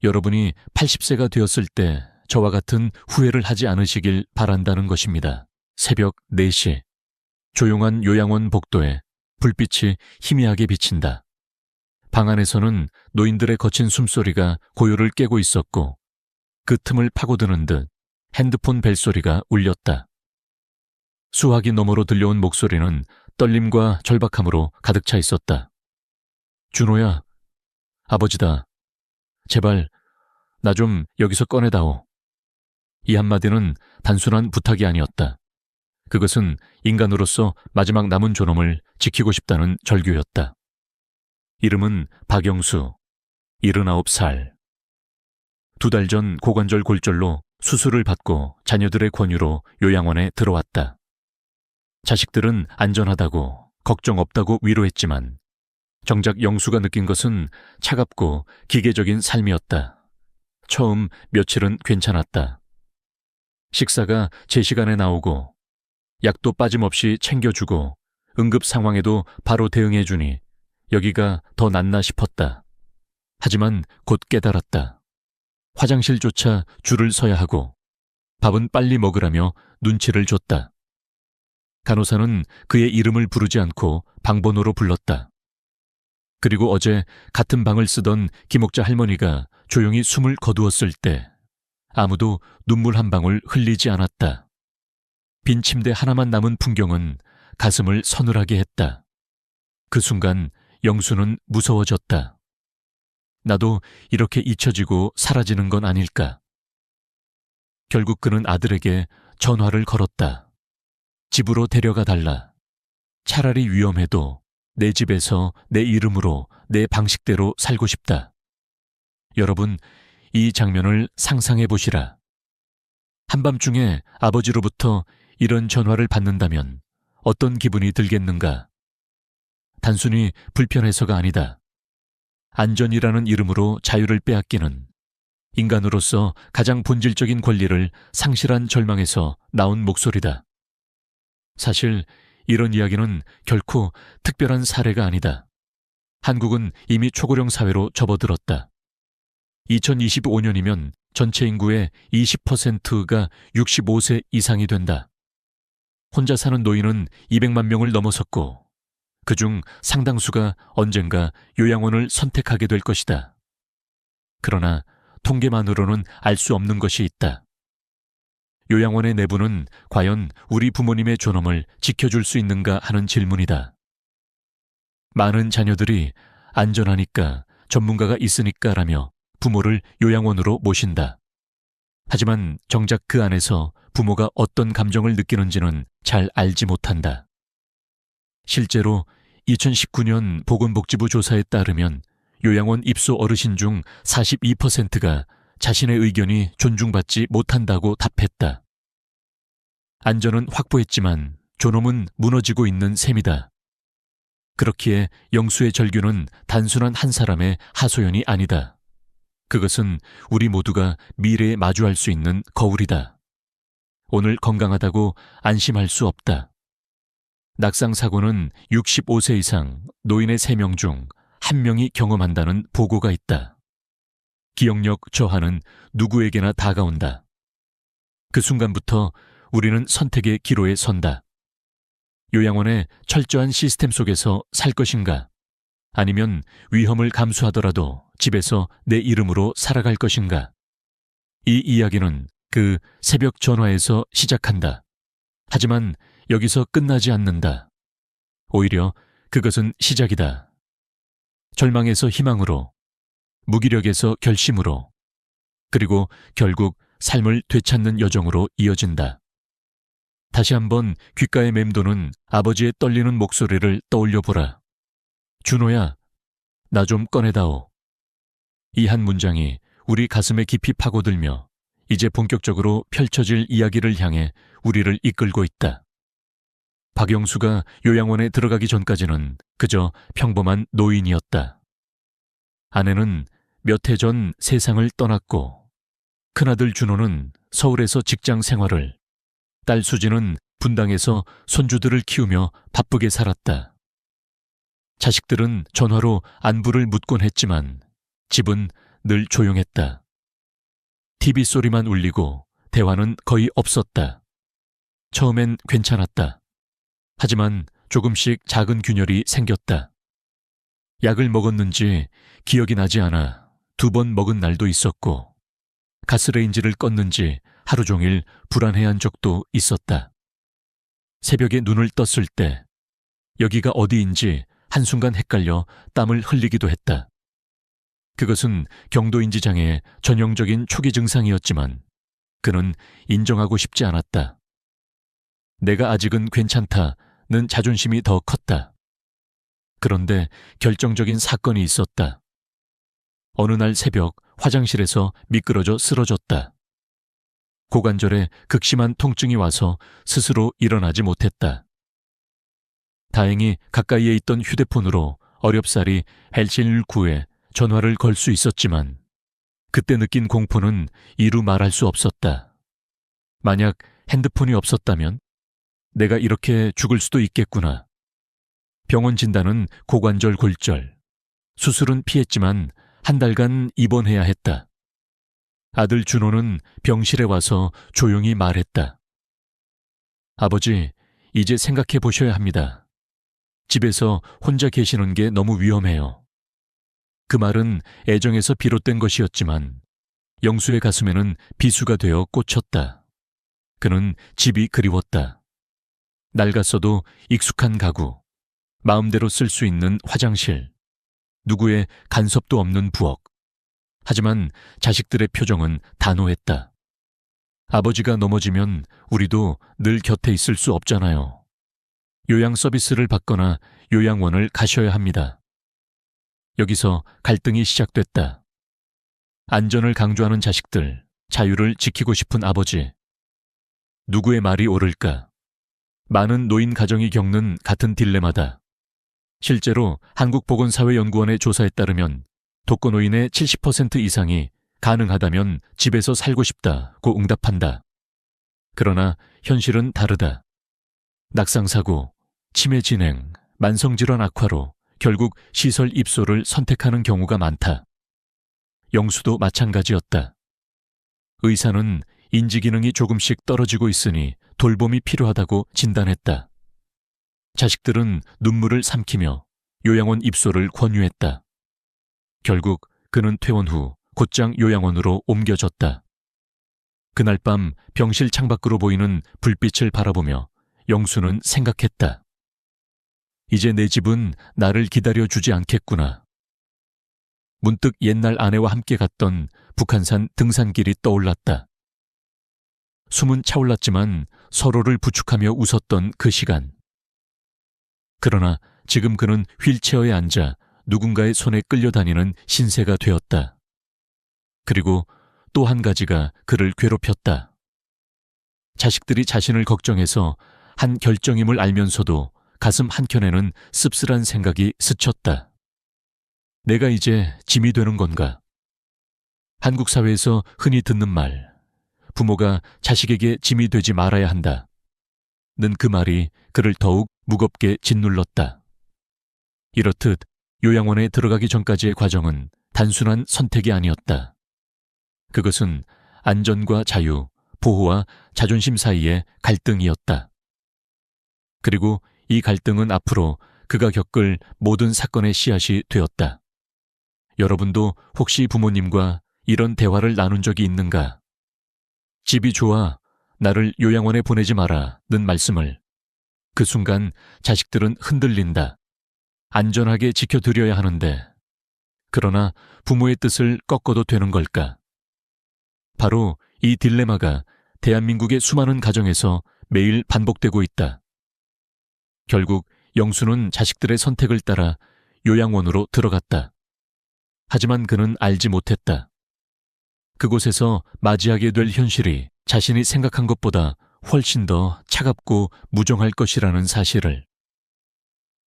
여러분이 80세가 되었을 때 저와 같은 후회를 하지 않으시길 바란다는 것입니다. 새벽 4시, 조용한 요양원 복도에 불빛이 희미하게 비친다. 방 안에서는 노인들의 거친 숨소리가 고요를 깨고 있었고 그 틈을 파고드는 듯 핸드폰 벨소리가 울렸다. 수화기 너머로 들려온 목소리는 떨림과 절박함으로 가득 차 있었다. 준호야, 아버지다. 제발 나 좀 여기서 꺼내다오. 이 한마디는 단순한 부탁이 아니었다. 그것은 인간으로서 마지막 남은 존엄을 지키고 싶다는 절규였다. 이름은 박영수, 79살. 2달 전 고관절 골절로 수술을 받고 자녀들의 권유로 요양원에 들어왔다. 자식들은 안전하다고, 걱정 없다고 위로했지만 정작 영수가 느낀 것은 차갑고 기계적인 삶이었다. 처음 며칠은 괜찮았다. 식사가 제 시간에 나오고 약도 빠짐없이 챙겨주고 응급 상황에도 바로 대응해주니 여기가 더 낫나 싶었다. 하지만 곧 깨달았다. 화장실조차 줄을 서야 하고 밥은 빨리 먹으라며 눈치를 줬다. 간호사는 그의 이름을 부르지 않고 방번호로 불렀다. 그리고 어제 같은 방을 쓰던 김옥자 할머니가 조용히 숨을 거두었을 때 아무도 눈물 한 방울 흘리지 않았다. 빈 침대 하나만 남은 풍경은 가슴을 서늘하게 했다. 그 순간 영수는 무서워졌다. 나도 이렇게 잊혀지고 사라지는 건 아닐까. 결국 그는 아들에게 전화를 걸었다. 집으로 데려가 달라. 차라리 위험해도 내 집에서 내 이름으로 내 방식대로 살고 싶다. 여러분, 이 장면을 상상해 보시라. 한밤중에 아버지로부터 이런 전화를 받는다면 어떤 기분이 들겠는가? 단순히 불편해서가 아니다. 안전이라는 이름으로 자유를 빼앗기는, 인간으로서 가장 본질적인 권리를 상실한 절망에서 나온 목소리다. 사실 이런 이야기는 결코 특별한 사례가 아니다. 한국은 이미 초고령 사회로 접어들었다. 2025년이면 전체 인구의 20%가 65세 이상이 된다. 혼자 사는 노인은 200만 명을 넘어섰고 그중 상당수가 언젠가 요양원을 선택하게 될 것이다. 그러나 통계만으로는 알 수 없는 것이 있다. 요양원의 내부는 과연 우리 부모님의 존엄을 지켜줄 수 있는가 하는 질문이다. 많은 자녀들이 안전하니까, 전문가가 있으니까라며 부모를 요양원으로 모신다. 하지만 정작 그 안에서 부모가 어떤 감정을 느끼는지는 잘 알지 못한다. 실제로 2019년 보건복지부 조사에 따르면 요양원 입소 어르신 중 42%가 자신의 의견이 존중받지 못한다고 답했다. 안전은 확보했지만 존엄은 무너지고 있는 셈이다. 그렇기에 영수의 절규는 단순한 한 사람의 하소연이 아니다. 그것은 우리 모두가 미래에 마주할 수 있는 거울이다. 오늘 건강하다고 안심할 수 없다. 낙상사고는 65세 이상 노인의 3명 중 1명이 경험한다는 보고가 있다. 기억력 저하는 누구에게나 다가온다. 그 순간부터 우리는 선택의 기로에 선다. 요양원의 철저한 시스템 속에서 살 것인가? 아니면 위험을 감수하더라도 집에서 내 이름으로 살아갈 것인가? 이 이야기는 그 새벽 전화에서 시작한다. 하지만 여기서 끝나지 않는다. 오히려 그것은 시작이다. 절망에서 희망으로, 무기력에서 결심으로, 그리고 결국 삶을 되찾는 여정으로 이어진다. 다시 한번 귓가에 맴도는 아버지의 떨리는 목소리를 떠올려 보라. 준호야, 나 좀 꺼내다오. 이 한 문장이 우리 가슴에 깊이 파고들며 이제 본격적으로 펼쳐질 이야기를 향해 우리를 이끌고 있다. 박영수가 요양원에 들어가기 전까지는 그저 평범한 노인이었다. 아내는 몇 해 전 세상을 떠났고 큰아들 준호는 서울에서 직장 생활을, 딸 수지는 분당에서 손주들을 키우며 바쁘게 살았다. 자식들은 전화로 안부를 묻곤 했지만 집은 늘 조용했다. TV 소리만 울리고 대화는 거의 없었다. 처음엔 괜찮았다. 하지만 조금씩 작은 균열이 생겼다. 약을 먹었는지 기억이 나지 않아 2번 먹은 날도 있었고 가스레인지를 껐는지 하루 종일 불안해한 적도 있었다. 새벽에 눈을 떴을 때 여기가 어디인지 한순간 헷갈려 땀을 흘리기도 했다. 그것은 경도인지 장애의 전형적인 초기 증상이었지만 그는 인정하고 싶지 않았다. 내가 아직은 괜찮다는 자존심이 더 컸다. 그런데 결정적인 사건이 있었다. 어느 날 새벽 화장실에서 미끄러져 쓰러졌다. 고관절에 극심한 통증이 와서 스스로 일어나지 못했다. 다행히 가까이에 있던 휴대폰으로 어렵사리 헬119에 전화를 걸 수 있었지만 그때 느낀 공포는 이루 말할 수 없었다. 만약 핸드폰이 없었다면 내가 이렇게 죽을 수도 있겠구나. 병원 진단은 고관절 골절. 수술은 피했지만 한 달간 입원해야 했다. 아들 준호는 병실에 와서 조용히 말했다. 아버지, 이제 생각해 보셔야 합니다. 집에서 혼자 계시는 게 너무 위험해요. 그 말은 애정에서 비롯된 것이었지만 영수의 가슴에는 비수가 되어 꽂혔다. 그는 집이 그리웠다. 낡았어도 익숙한 가구, 마음대로 쓸 수 있는 화장실, 누구의 간섭도 없는 부엌. 하지만 자식들의 표정은 단호했다. 아버지가 넘어지면 우리도 늘 곁에 있을 수 없잖아요. 요양 서비스를 받거나 요양원을 가셔야 합니다. 여기서 갈등이 시작됐다. 안전을 강조하는 자식들, 자유를 지키고 싶은 아버지. 누구의 말이 옳을까? 많은 노인 가정이 겪는 같은 딜레마다. 실제로 한국보건사회연구원의 조사에 따르면 독거노인의 70% 이상이 가능하다면 집에서 살고 싶다고 응답한다. 그러나 현실은 다르다. 낙상사고, 치매 진행, 만성질환 악화로 결국 시설 입소를 선택하는 경우가 많다. 영수도 마찬가지였다. 의사는 인지기능이 조금씩 떨어지고 있으니 돌봄이 필요하다고 진단했다. 자식들은 눈물을 삼키며 요양원 입소를 권유했다. 결국 그는 퇴원 후 곧장 요양원으로 옮겨졌다. 그날 밤 병실 창밖으로 보이는 불빛을 바라보며 영수는 생각했다. 이제 내 집은 나를 기다려주지 않겠구나. 문득 옛날 아내와 함께 갔던 북한산 등산길이 떠올랐다. 숨은 차올랐지만 서로를 부축하며 웃었던 그 시간. 그러나 지금 그는 휠체어에 앉아 누군가의 손에 끌려다니는 신세가 되었다. 그리고 또 한 가지가 그를 괴롭혔다. 자식들이 자신을 걱정해서 한 결정임을 알면서도 가슴 한켠에는 씁쓸한 생각이 스쳤다. 내가 이제 짐이 되는 건가? 한국 사회에서 흔히 듣는 말, 부모가 자식에게 짐이 되지 말아야 한다. 는 그 말이 그를 더욱 무겁게 짓눌렀다. 이렇듯 요양원에 들어가기 전까지의 과정은 단순한 선택이 아니었다. 그것은 안전과 자유, 보호와 자존심 사이의 갈등이었다. 그리고 이 갈등은 앞으로 그가 겪을 모든 사건의 씨앗이 되었다. 여러분도 혹시 부모님과 이런 대화를 나눈 적이 있는가? 집이 좋아, 나를 요양원에 보내지 마라 는 말씀을. 그 순간 자식들은 흔들린다. 안전하게 지켜드려야 하는데, 그러나 부모의 뜻을 꺾어도 되는 걸까? 바로 이 딜레마가 대한민국의 수많은 가정에서 매일 반복되고 있다. 결국 영수는 자식들의 선택을 따라 요양원으로 들어갔다. 하지만 그는 알지 못했다. 그곳에서 맞이하게 될 현실이 자신이 생각한 것보다 훨씬 더 차갑고 무정할 것이라는 사실을.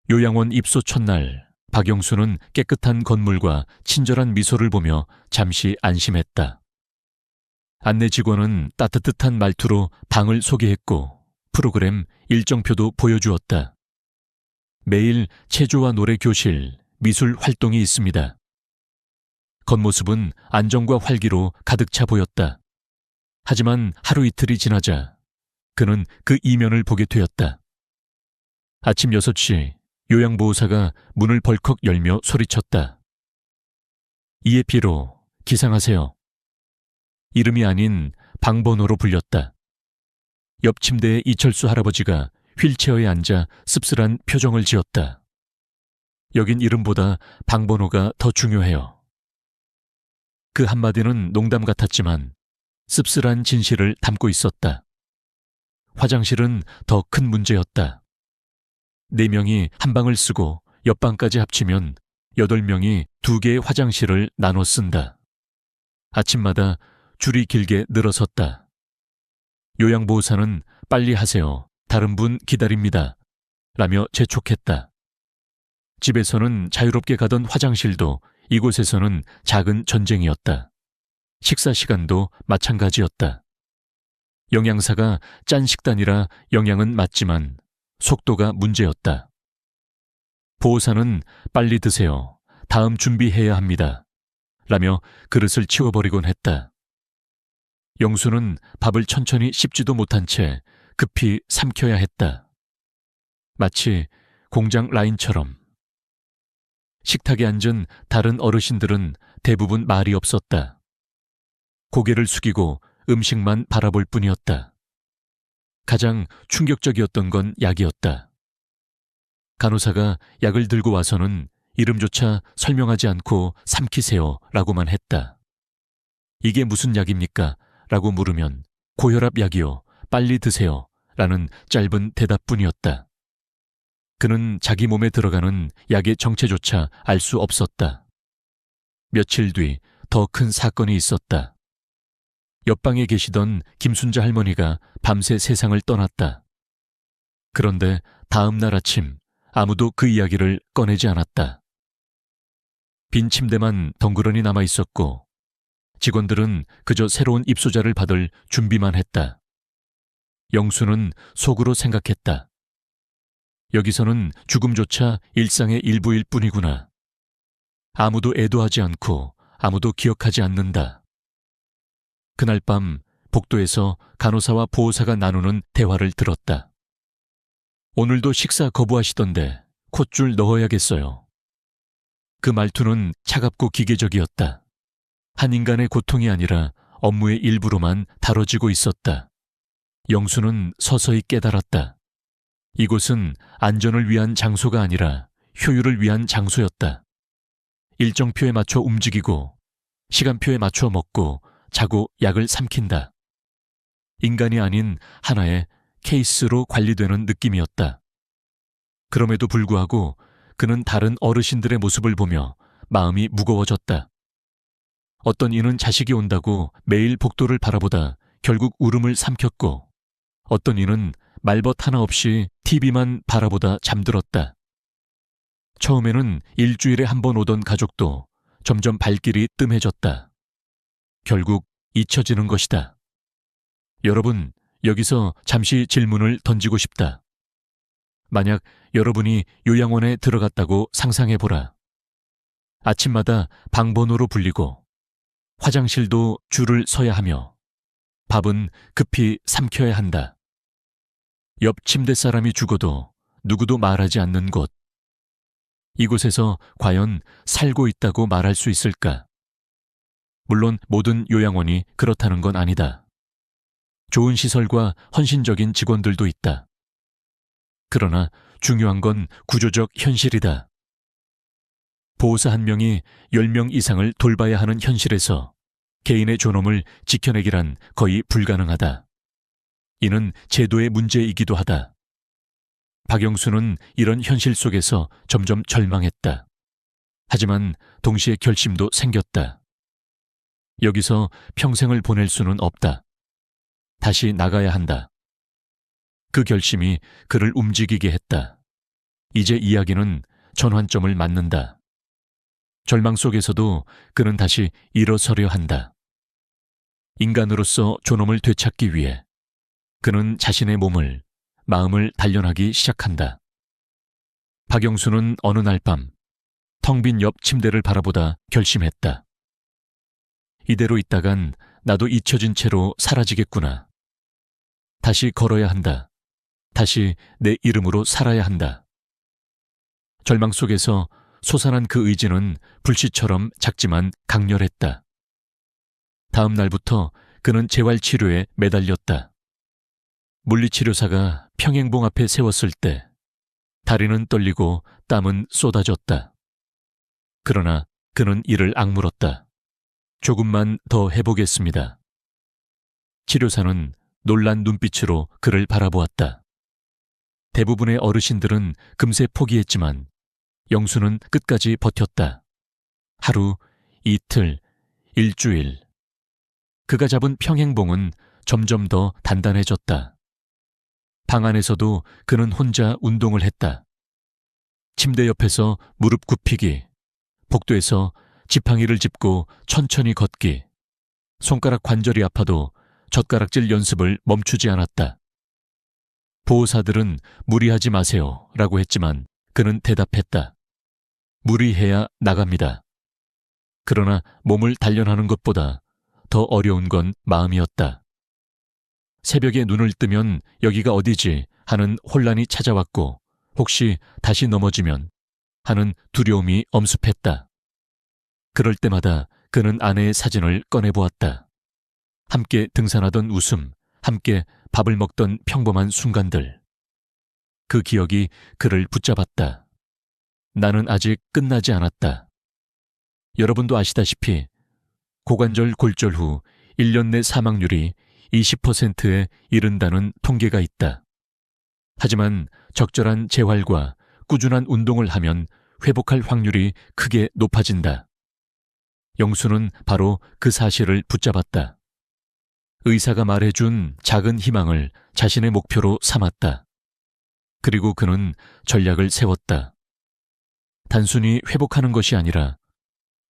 요양원 입소 첫날, 박영수는 깨끗한 건물과 친절한 미소를 보며 잠시 안심했다. 안내 직원은 따뜻한 말투로 방을 소개했고 프로그램 일정표도 보여주었다. 매일 체조와 노래 교실, 미술 활동이 있습니다. 겉모습은 안정과 활기로 가득 차 보였다. 하지만 하루 이틀이 지나자 그는 그 이면을 보게 되었다. 아침 6시 요양보호사가 문을 벌컥 열며 소리쳤다. 이해피로 기상하세요. 이름이 아닌 방번호로 불렸다. 옆 침대의 이철수 할아버지가 휠체어에 앉아 씁쓸한 표정을 지었다. 여긴 이름보다 방번호가 더 중요해요. 그 한마디는 농담 같았지만 씁쓸한 진실을 담고 있었다. 화장실은 더 큰 문제였다. 4명이 한 방을 쓰고 옆방까지 합치면 8명이 2개의 화장실을 나눠 쓴다. 아침마다 줄이 길게 늘어섰다. 요양보호사는 빨리 하세요. 다른 분 기다립니다. 라며 재촉했다. 집에서는 자유롭게 가던 화장실도 이곳에서는 작은 전쟁이었다. 식사 시간도 마찬가지였다. 영양사가 짠 식단이라 영양은 맞지만 속도가 문제였다. 보호사는 빨리 드세요. 다음 준비해야 합니다. 라며 그릇을 치워버리곤 했다. 영수는 밥을 천천히 씹지도 못한 채 급히 삼켜야 했다. 마치 공장 라인처럼. 식탁에 앉은 다른 어르신들은 대부분 말이 없었다. 고개를 숙이고 음식만 바라볼 뿐이었다. 가장 충격적이었던 건 약이었다. 간호사가 약을 들고 와서는 이름조차 설명하지 않고 삼키세요 라고만 했다. 이게 무슨 약입니까? 라고 물으면 고혈압 약이요. 빨리 드세요. 라는 짧은 대답뿐이었다. 그는 자기 몸에 들어가는 약의 정체조차 알 수 없었다. 며칠 뒤 더 큰 사건이 있었다. 옆방에 계시던 김순자 할머니가 밤새 세상을 떠났다. 그런데 다음 날 아침 아무도 그 이야기를 꺼내지 않았다. 빈 침대만 덩그러니 남아 있었고 직원들은 그저 새로운 입소자를 받을 준비만 했다. 영수는 속으로 생각했다. 여기서는 죽음조차 일상의 일부일 뿐이구나. 아무도 애도하지 않고 아무도 기억하지 않는다. 그날 밤 복도에서 간호사와 보호사가 나누는 대화를 들었다. 오늘도 식사 거부하시던데 콧줄 넣어야겠어요. 그 말투는 차갑고 기계적이었다. 한 인간의 고통이 아니라 업무의 일부로만 다뤄지고 있었다. 영수는 서서히 깨달았다. 이곳은 안전을 위한 장소가 아니라 효율을 위한 장소였다. 일정표에 맞춰 움직이고 시간표에 맞춰 먹고 자고 약을 삼킨다. 인간이 아닌 하나의 케이스로 관리되는 느낌이었다. 그럼에도 불구하고 그는 다른 어르신들의 모습을 보며 마음이 무거워졌다. 어떤 이는 자식이 온다고 매일 복도를 바라보다 결국 울음을 삼켰고 어떤 이는 말벗 하나 없이 TV만 바라보다 잠들었다. 처음에는 일주일에 한 번 오던 가족도 점점 발길이 뜸해졌다. 결국 잊혀지는 것이다. 여러분, 여기서 잠시 질문을 던지고 싶다. 만약 여러분이 요양원에 들어갔다고 상상해보라. 아침마다 방번호로 불리고 화장실도 줄을 서야 하며 밥은 급히 삼켜야 한다. 옆 침대 사람이 죽어도 누구도 말하지 않는 곳. 이곳에서 과연 살고 있다고 말할 수 있을까? 물론 모든 요양원이 그렇다는 건 아니다. 좋은 시설과 헌신적인 직원들도 있다. 그러나 중요한 건 구조적 현실이다. 보호사 한 명이 10명 이상을 돌봐야 하는 현실에서 개인의 존엄을 지켜내기란 거의 불가능하다. 이는 제도의 문제이기도 하다. 박영수는 이런 현실 속에서 점점 절망했다. 하지만 동시에 결심도 생겼다. 여기서 평생을 보낼 수는 없다. 다시 나가야 한다. 그 결심이 그를 움직이게 했다. 이제 이야기는 전환점을 맞는다. 절망 속에서도 그는 다시 일어서려 한다. 인간으로서 존엄을 되찾기 위해 그는 자신의 몸을, 마음을 단련하기 시작한다. 박영수는 어느 날 밤 텅 빈 옆 침대를 바라보다 결심했다. 이대로 있다간 나도 잊혀진 채로 사라지겠구나. 다시 걸어야 한다. 다시 내 이름으로 살아야 한다. 절망 속에서 솟아난 그 의지는 불씨처럼 작지만 강렬했다. 다음 날부터 그는 재활치료에 매달렸다. 물리치료사가 평행봉 앞에 세웠을 때 다리는 떨리고 땀은 쏟아졌다. 그러나 그는 이를 악물었다. 조금만 더 해보겠습니다. 치료사는 놀란 눈빛으로 그를 바라보았다. 대부분의 어르신들은 금세 포기했지만 영수는 끝까지 버텼다. 하루, 이틀, 일주일. 그가 잡은 평행봉은 점점 더 단단해졌다. 방 안에서도 그는 혼자 운동을 했다. 침대 옆에서 무릎 굽히기, 복도에서 지팡이를 짚고 천천히 걷기, 손가락 관절이 아파도 젓가락질 연습을 멈추지 않았다. 보호사들은 무리하지 마세요 라고 했지만 그는 대답했다. 무리해야 나갑니다. 그러나 몸을 단련하는 것보다 더 어려운 건 마음이었다. 새벽에 눈을 뜨면 여기가 어디지 하는 혼란이 찾아왔고 혹시 다시 넘어지면 하는 두려움이 엄습했다. 그럴 때마다 그는 아내의 사진을 꺼내보았다. 함께 등산하던 웃음, 함께 밥을 먹던 평범한 순간들. 그 기억이 그를 붙잡았다. 나는 아직 끝나지 않았다. 여러분도 아시다시피 고관절 골절 후 1년 내 사망률이 20%에 이른다는 통계가 있다. 하지만 적절한 재활과 꾸준한 운동을 하면 회복할 확률이 크게 높아진다. 영수는 바로 그 사실을 붙잡았다. 의사가 말해준 작은 희망을 자신의 목표로 삼았다. 그리고 그는 전략을 세웠다. 단순히 회복하는 것이 아니라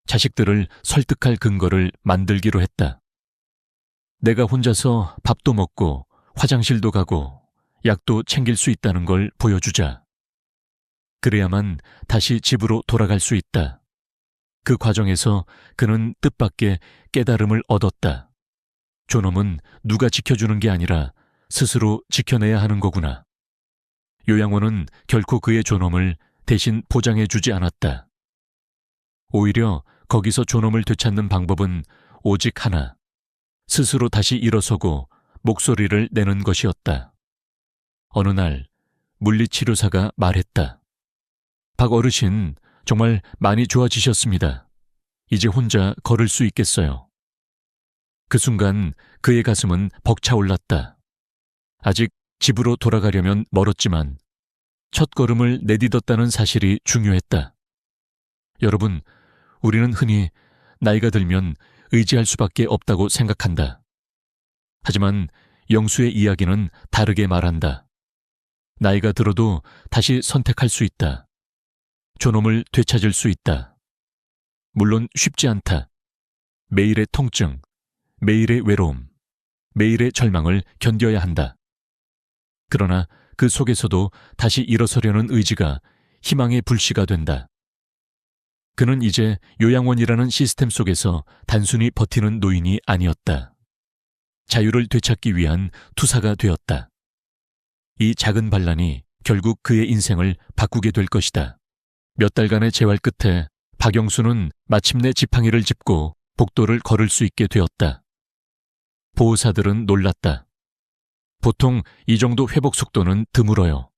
자식들을 설득할 근거를 만들기로 했다. 내가 혼자서 밥도 먹고 화장실도 가고 약도 챙길 수 있다는 걸 보여주자. 그래야만 다시 집으로 돌아갈 수 있다. 그 과정에서 그는 뜻밖의 깨달음을 얻었다. 존엄은 누가 지켜주는 게 아니라 스스로 지켜내야 하는 거구나. 요양원은 결코 그의 존엄을 대신 보장해주지 않았다. 오히려 거기서 존엄을 되찾는 방법은 오직 하나. 스스로 다시 일어서고 목소리를 내는 것이었다. 어느 날 물리치료사가 말했다. 박 어르신, 정말 많이 좋아지셨습니다. 이제 혼자 걸을 수 있겠어요. 그 순간 그의 가슴은 벅차올랐다. 아직 집으로 돌아가려면 멀었지만 첫 걸음을 내딛었다는 사실이 중요했다. 여러분, 우리는 흔히 나이가 들면 의지할 수밖에 없다고 생각한다. 하지만 영수의 이야기는 다르게 말한다. 나이가 들어도 다시 선택할 수 있다. 존엄을 되찾을 수 있다. 물론 쉽지 않다. 매일의 통증, 매일의 외로움, 매일의 절망을 견뎌야 한다. 그러나 그 속에서도 다시 일어서려는 의지가 희망의 불씨가 된다. 그는 이제 요양원이라는 시스템 속에서 단순히 버티는 노인이 아니었다. 자유를 되찾기 위한 투사가 되었다. 이 작은 반란이 결국 그의 인생을 바꾸게 될 것이다. 몇 달간의 재활 끝에 박영수는 마침내 지팡이를 짚고 복도를 걸을 수 있게 되었다. 보호사들은 놀랐다. 보통 이 정도 회복 속도는 드물어요.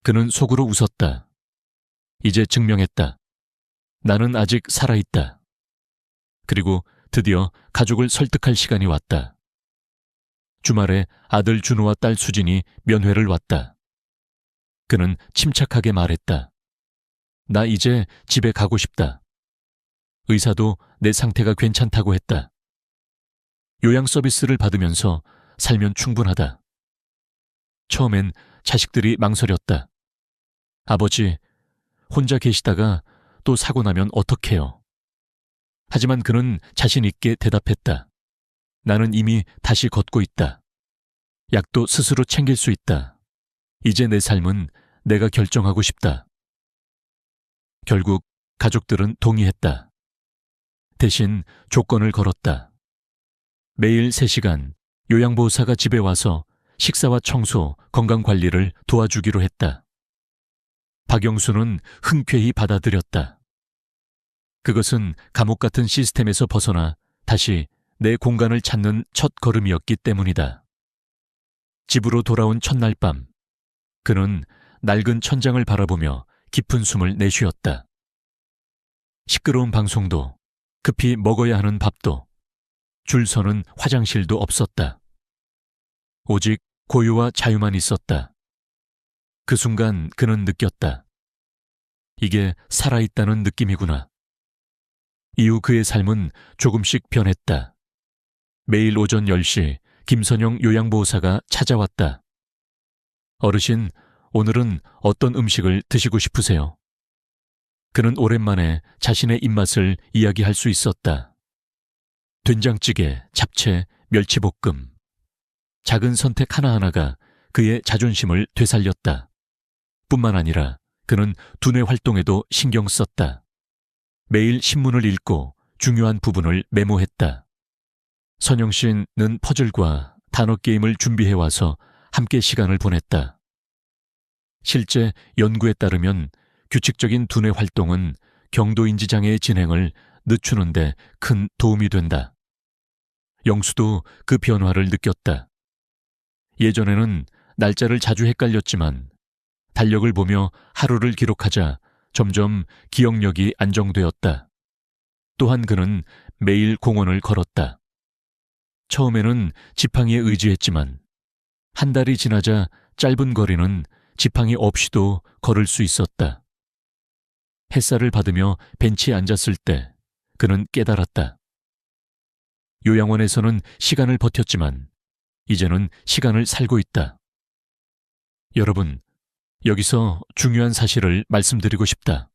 그는 속으로 웃었다. 이제 증명했다. 나는 아직 살아있다. 그리고 드디어 가족을 설득할 시간이 왔다. 주말에 아들 준호와 딸 수진이 면회를 왔다. 그는 침착하게 말했다. 나 이제 집에 가고 싶다. 의사도 내 상태가 괜찮다고 했다. 요양 서비스를 받으면서 살면 충분하다. 처음엔 자식들이 망설였다. 아버지, 혼자 계시다가 또 사고 나면 어떡해요? 하지만 그는 자신 있게 대답했다. 나는 이미 다시 걷고 있다. 약도 스스로 챙길 수 있다. 이제 내 삶은 내가 결정하고 싶다. 결국 가족들은 동의했다. 대신 조건을 걸었다. 매일 3시간 요양보호사가 집에 와서 식사와 청소, 건강관리를 도와주기로 했다. 박영수는 흔쾌히 받아들였다. 그것은 감옥 같은 시스템에서 벗어나 다시 내 공간을 찾는 첫 걸음이었기 때문이다. 집으로 돌아온 첫날 밤, 그는 낡은 천장을 바라보며 깊은 숨을 내쉬었다. 시끄러운 방송도, 급히 먹어야 하는 밥도, 줄 서는 화장실도 없었다. 오직 고요와 자유만 있었다. 그 순간 그는 느꼈다. 이게 살아있다는 느낌이구나. 이후 그의 삶은 조금씩 변했다. 매일 오전 10시 김선영 요양보호사가 찾아왔다. 어르신, 오늘은 어떤 음식을 드시고 싶으세요? 그는 오랜만에 자신의 입맛을 이야기할 수 있었다. 된장찌개, 잡채, 멸치볶음. 작은 선택 하나하나가 그의 자존심을 되살렸다. 뿐만 아니라 그는 두뇌 활동에도 신경 썼다. 매일 신문을 읽고 중요한 부분을 메모했다. 선영 씨는 퍼즐과 단어 게임을 준비해와서 함께 시간을 보냈다. 실제 연구에 따르면 규칙적인 두뇌 활동은 경도인지 장애의 진행을 늦추는 데 큰 도움이 된다. 영수도 그 변화를 느꼈다. 예전에는 날짜를 자주 헷갈렸지만 달력을 보며 하루를 기록하자 점점 기억력이 안정되었다. 또한 그는 매일 공원을 걸었다. 처음에는 지팡이에 의지했지만 한 달이 지나자 짧은 거리는 지팡이 없이도 걸을 수 있었다. 햇살을 받으며 벤치에 앉았을 때 그는 깨달았다. 요양원에서는 시간을 버텼지만 이제는 시간을 살고 있다. 여러분, 여기서 중요한 사실을 말씀드리고 싶다.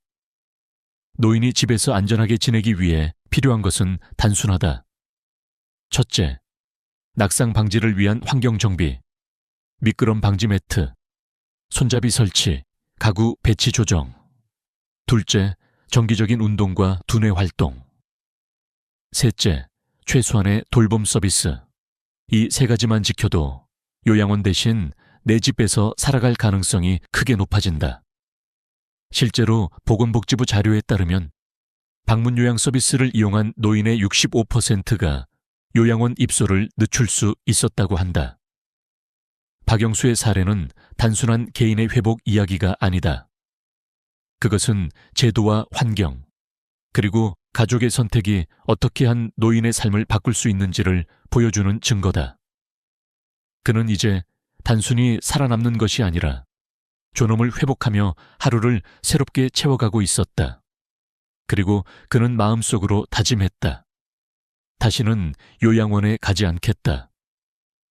노인이 집에서 안전하게 지내기 위해 필요한 것은 단순하다. 첫째, 낙상 방지를 위한 환경 정비, 미끄럼 방지 매트, 손잡이 설치, 가구 배치 조정. 둘째, 정기적인 운동과 두뇌 활동. 셋째, 최소한의 돌봄 서비스. 이 세 가지만 지켜도 요양원 대신 내 집에서 살아갈 가능성이 크게 높아진다. 실제로 보건복지부 자료에 따르면 방문 요양 서비스를 이용한 노인의 65%가 요양원 입소를 늦출 수 있었다고 한다. 박영수의 사례는 단순한 개인의 회복 이야기가 아니다. 그것은 제도와 환경, 그리고 가족의 선택이 어떻게 한 노인의 삶을 바꿀 수 있는지를 보여주는 증거다. 그는 이제 단순히 살아남는 것이 아니라 존엄을 회복하며 하루를 새롭게 채워가고 있었다. 그리고 그는 마음속으로 다짐했다. 다시는 요양원에 가지 않겠다.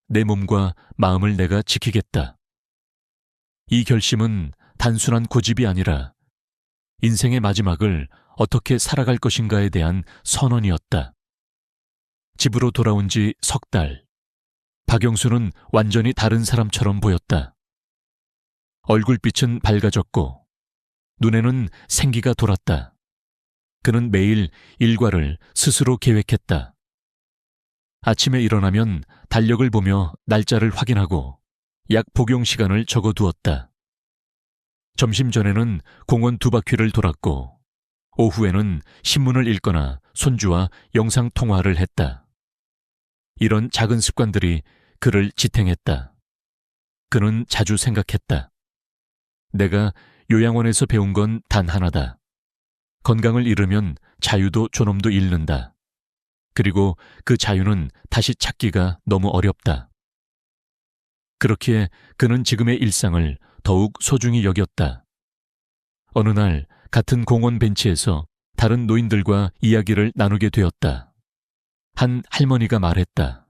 내 몸과 마음을 내가 지키겠다. 이 결심은 단순한 고집이 아니라 인생의 마지막을 어떻게 살아갈 것인가에 대한 선언이었다. 집으로 돌아온 지 석 달. 박영수는 완전히 다른 사람처럼 보였다. 얼굴빛은 밝아졌고 눈에는 생기가 돌았다. 그는 매일 일과를 스스로 계획했다. 아침에 일어나면 달력을 보며 날짜를 확인하고 약 복용 시간을 적어두었다. 점심 전에는 공원 2바퀴를 돌았고 오후에는 신문을 읽거나 손주와 영상통화를 했다. 이런 작은 습관들이 그를 지탱했다. 그는 자주 생각했다. 내가 요양원에서 배운 건 단 하나다. 건강을 잃으면 자유도 존엄도 잃는다. 그리고 그 자유는 다시 찾기가 너무 어렵다. 그렇기에 그는 지금의 일상을 더욱 소중히 여겼다. 어느 날 같은 공원 벤치에서 다른 노인들과 이야기를 나누게 되었다. 한 할머니가 말했다.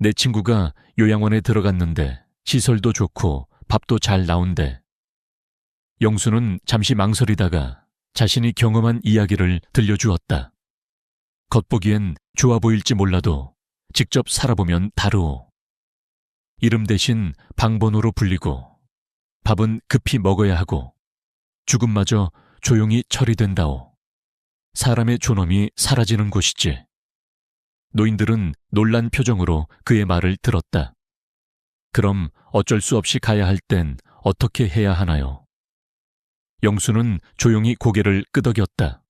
내 친구가 요양원에 들어갔는데 시설도 좋고 밥도 잘 나온대. 영수는 잠시 망설이다가 자신이 경험한 이야기를 들려주었다. 겉보기엔 좋아 보일지 몰라도 직접 살아보면 다르오. 이름 대신 방번호로 불리고 밥은 급히 먹어야 하고 죽음마저 조용히 처리된다오. 사람의 존엄이 사라지는 곳이지. 노인들은 놀란 표정으로 그의 말을 들었다. 그럼 어쩔 수 없이 가야 할 땐 어떻게 해야 하나요? 영수는 조용히 고개를 끄덕였다.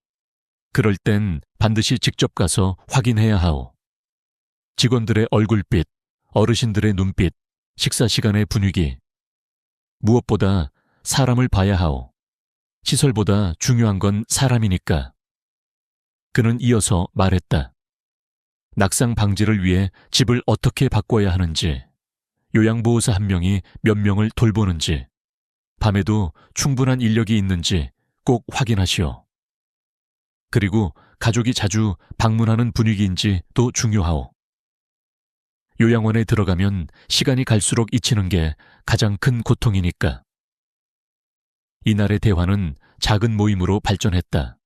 그럴 땐 반드시 직접 가서 확인해야 하오. 직원들의 얼굴빛, 어르신들의 눈빛, 식사 시간의 분위기. 무엇보다 사람을 봐야 하오. 시설보다 중요한 건 사람이니까. 그는 이어서 말했다. 낙상 방지를 위해 집을 어떻게 바꿔야 하는지, 요양보호사 한 명이 몇 명을 돌보는지, 밤에도 충분한 인력이 있는지 꼭 확인하시오. 그리고 가족이 자주 방문하는 분위기인지 또 중요하오. 요양원에 들어가면 시간이 갈수록 잊히는 게 가장 큰 고통이니까. 이날의 대화는 작은 모임으로 발전했다.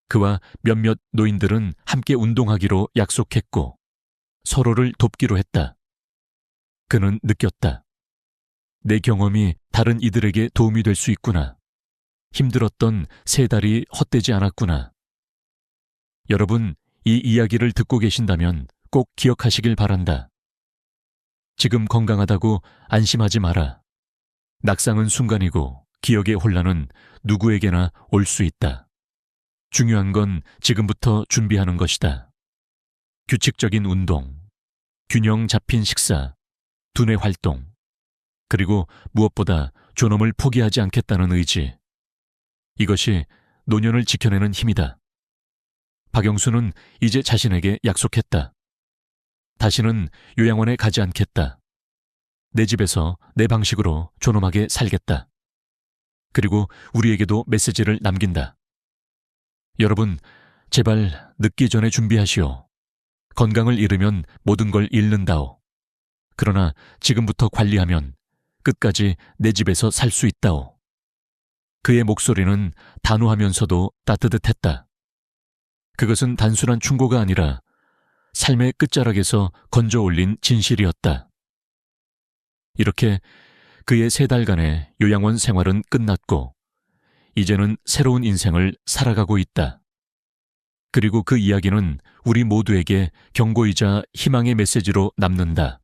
그와 몇몇 노인들은 함께 운동하기로 약속했고 서로를 돕기로 했다. 그는 느꼈다. 내 경험이 다른 이들에게 도움이 될 수 있구나. 힘들었던 3달이 헛되지 않았구나. 여러분, 이 이야기를 듣고 계신다면 꼭 기억하시길 바란다. 지금 건강하다고 안심하지 마라. 낙상은 순간이고 기억의 혼란은 누구에게나 올 수 있다. 중요한 건 지금부터 준비하는 것이다. 규칙적인 운동, 균형 잡힌 식사, 두뇌 활동, 그리고 무엇보다 존엄을 포기하지 않겠다는 의지. 이것이 노년을 지켜내는 힘이다. 박영수는 이제 자신에게 약속했다. 다시는 요양원에 가지 않겠다. 내 집에서 내 방식으로 존엄하게 살겠다. 그리고 우리에게도 메시지를 남긴다. 여러분, 제발 늦기 전에 준비하시오. 건강을 잃으면 모든 걸 잃는다오. 그러나 지금부터 관리하면 끝까지 내 집에서 살 수 있다오. 그의 목소리는 단호하면서도 따뜻했다. 그것은 단순한 충고가 아니라 삶의 끝자락에서 건져 올린 진실이었다. 이렇게 그의 3달간의 요양원 생활은 끝났고 이제는 새로운 인생을 살아가고 있다. 그리고 그 이야기는 우리 모두에게 경고이자 희망의 메시지로 남는다.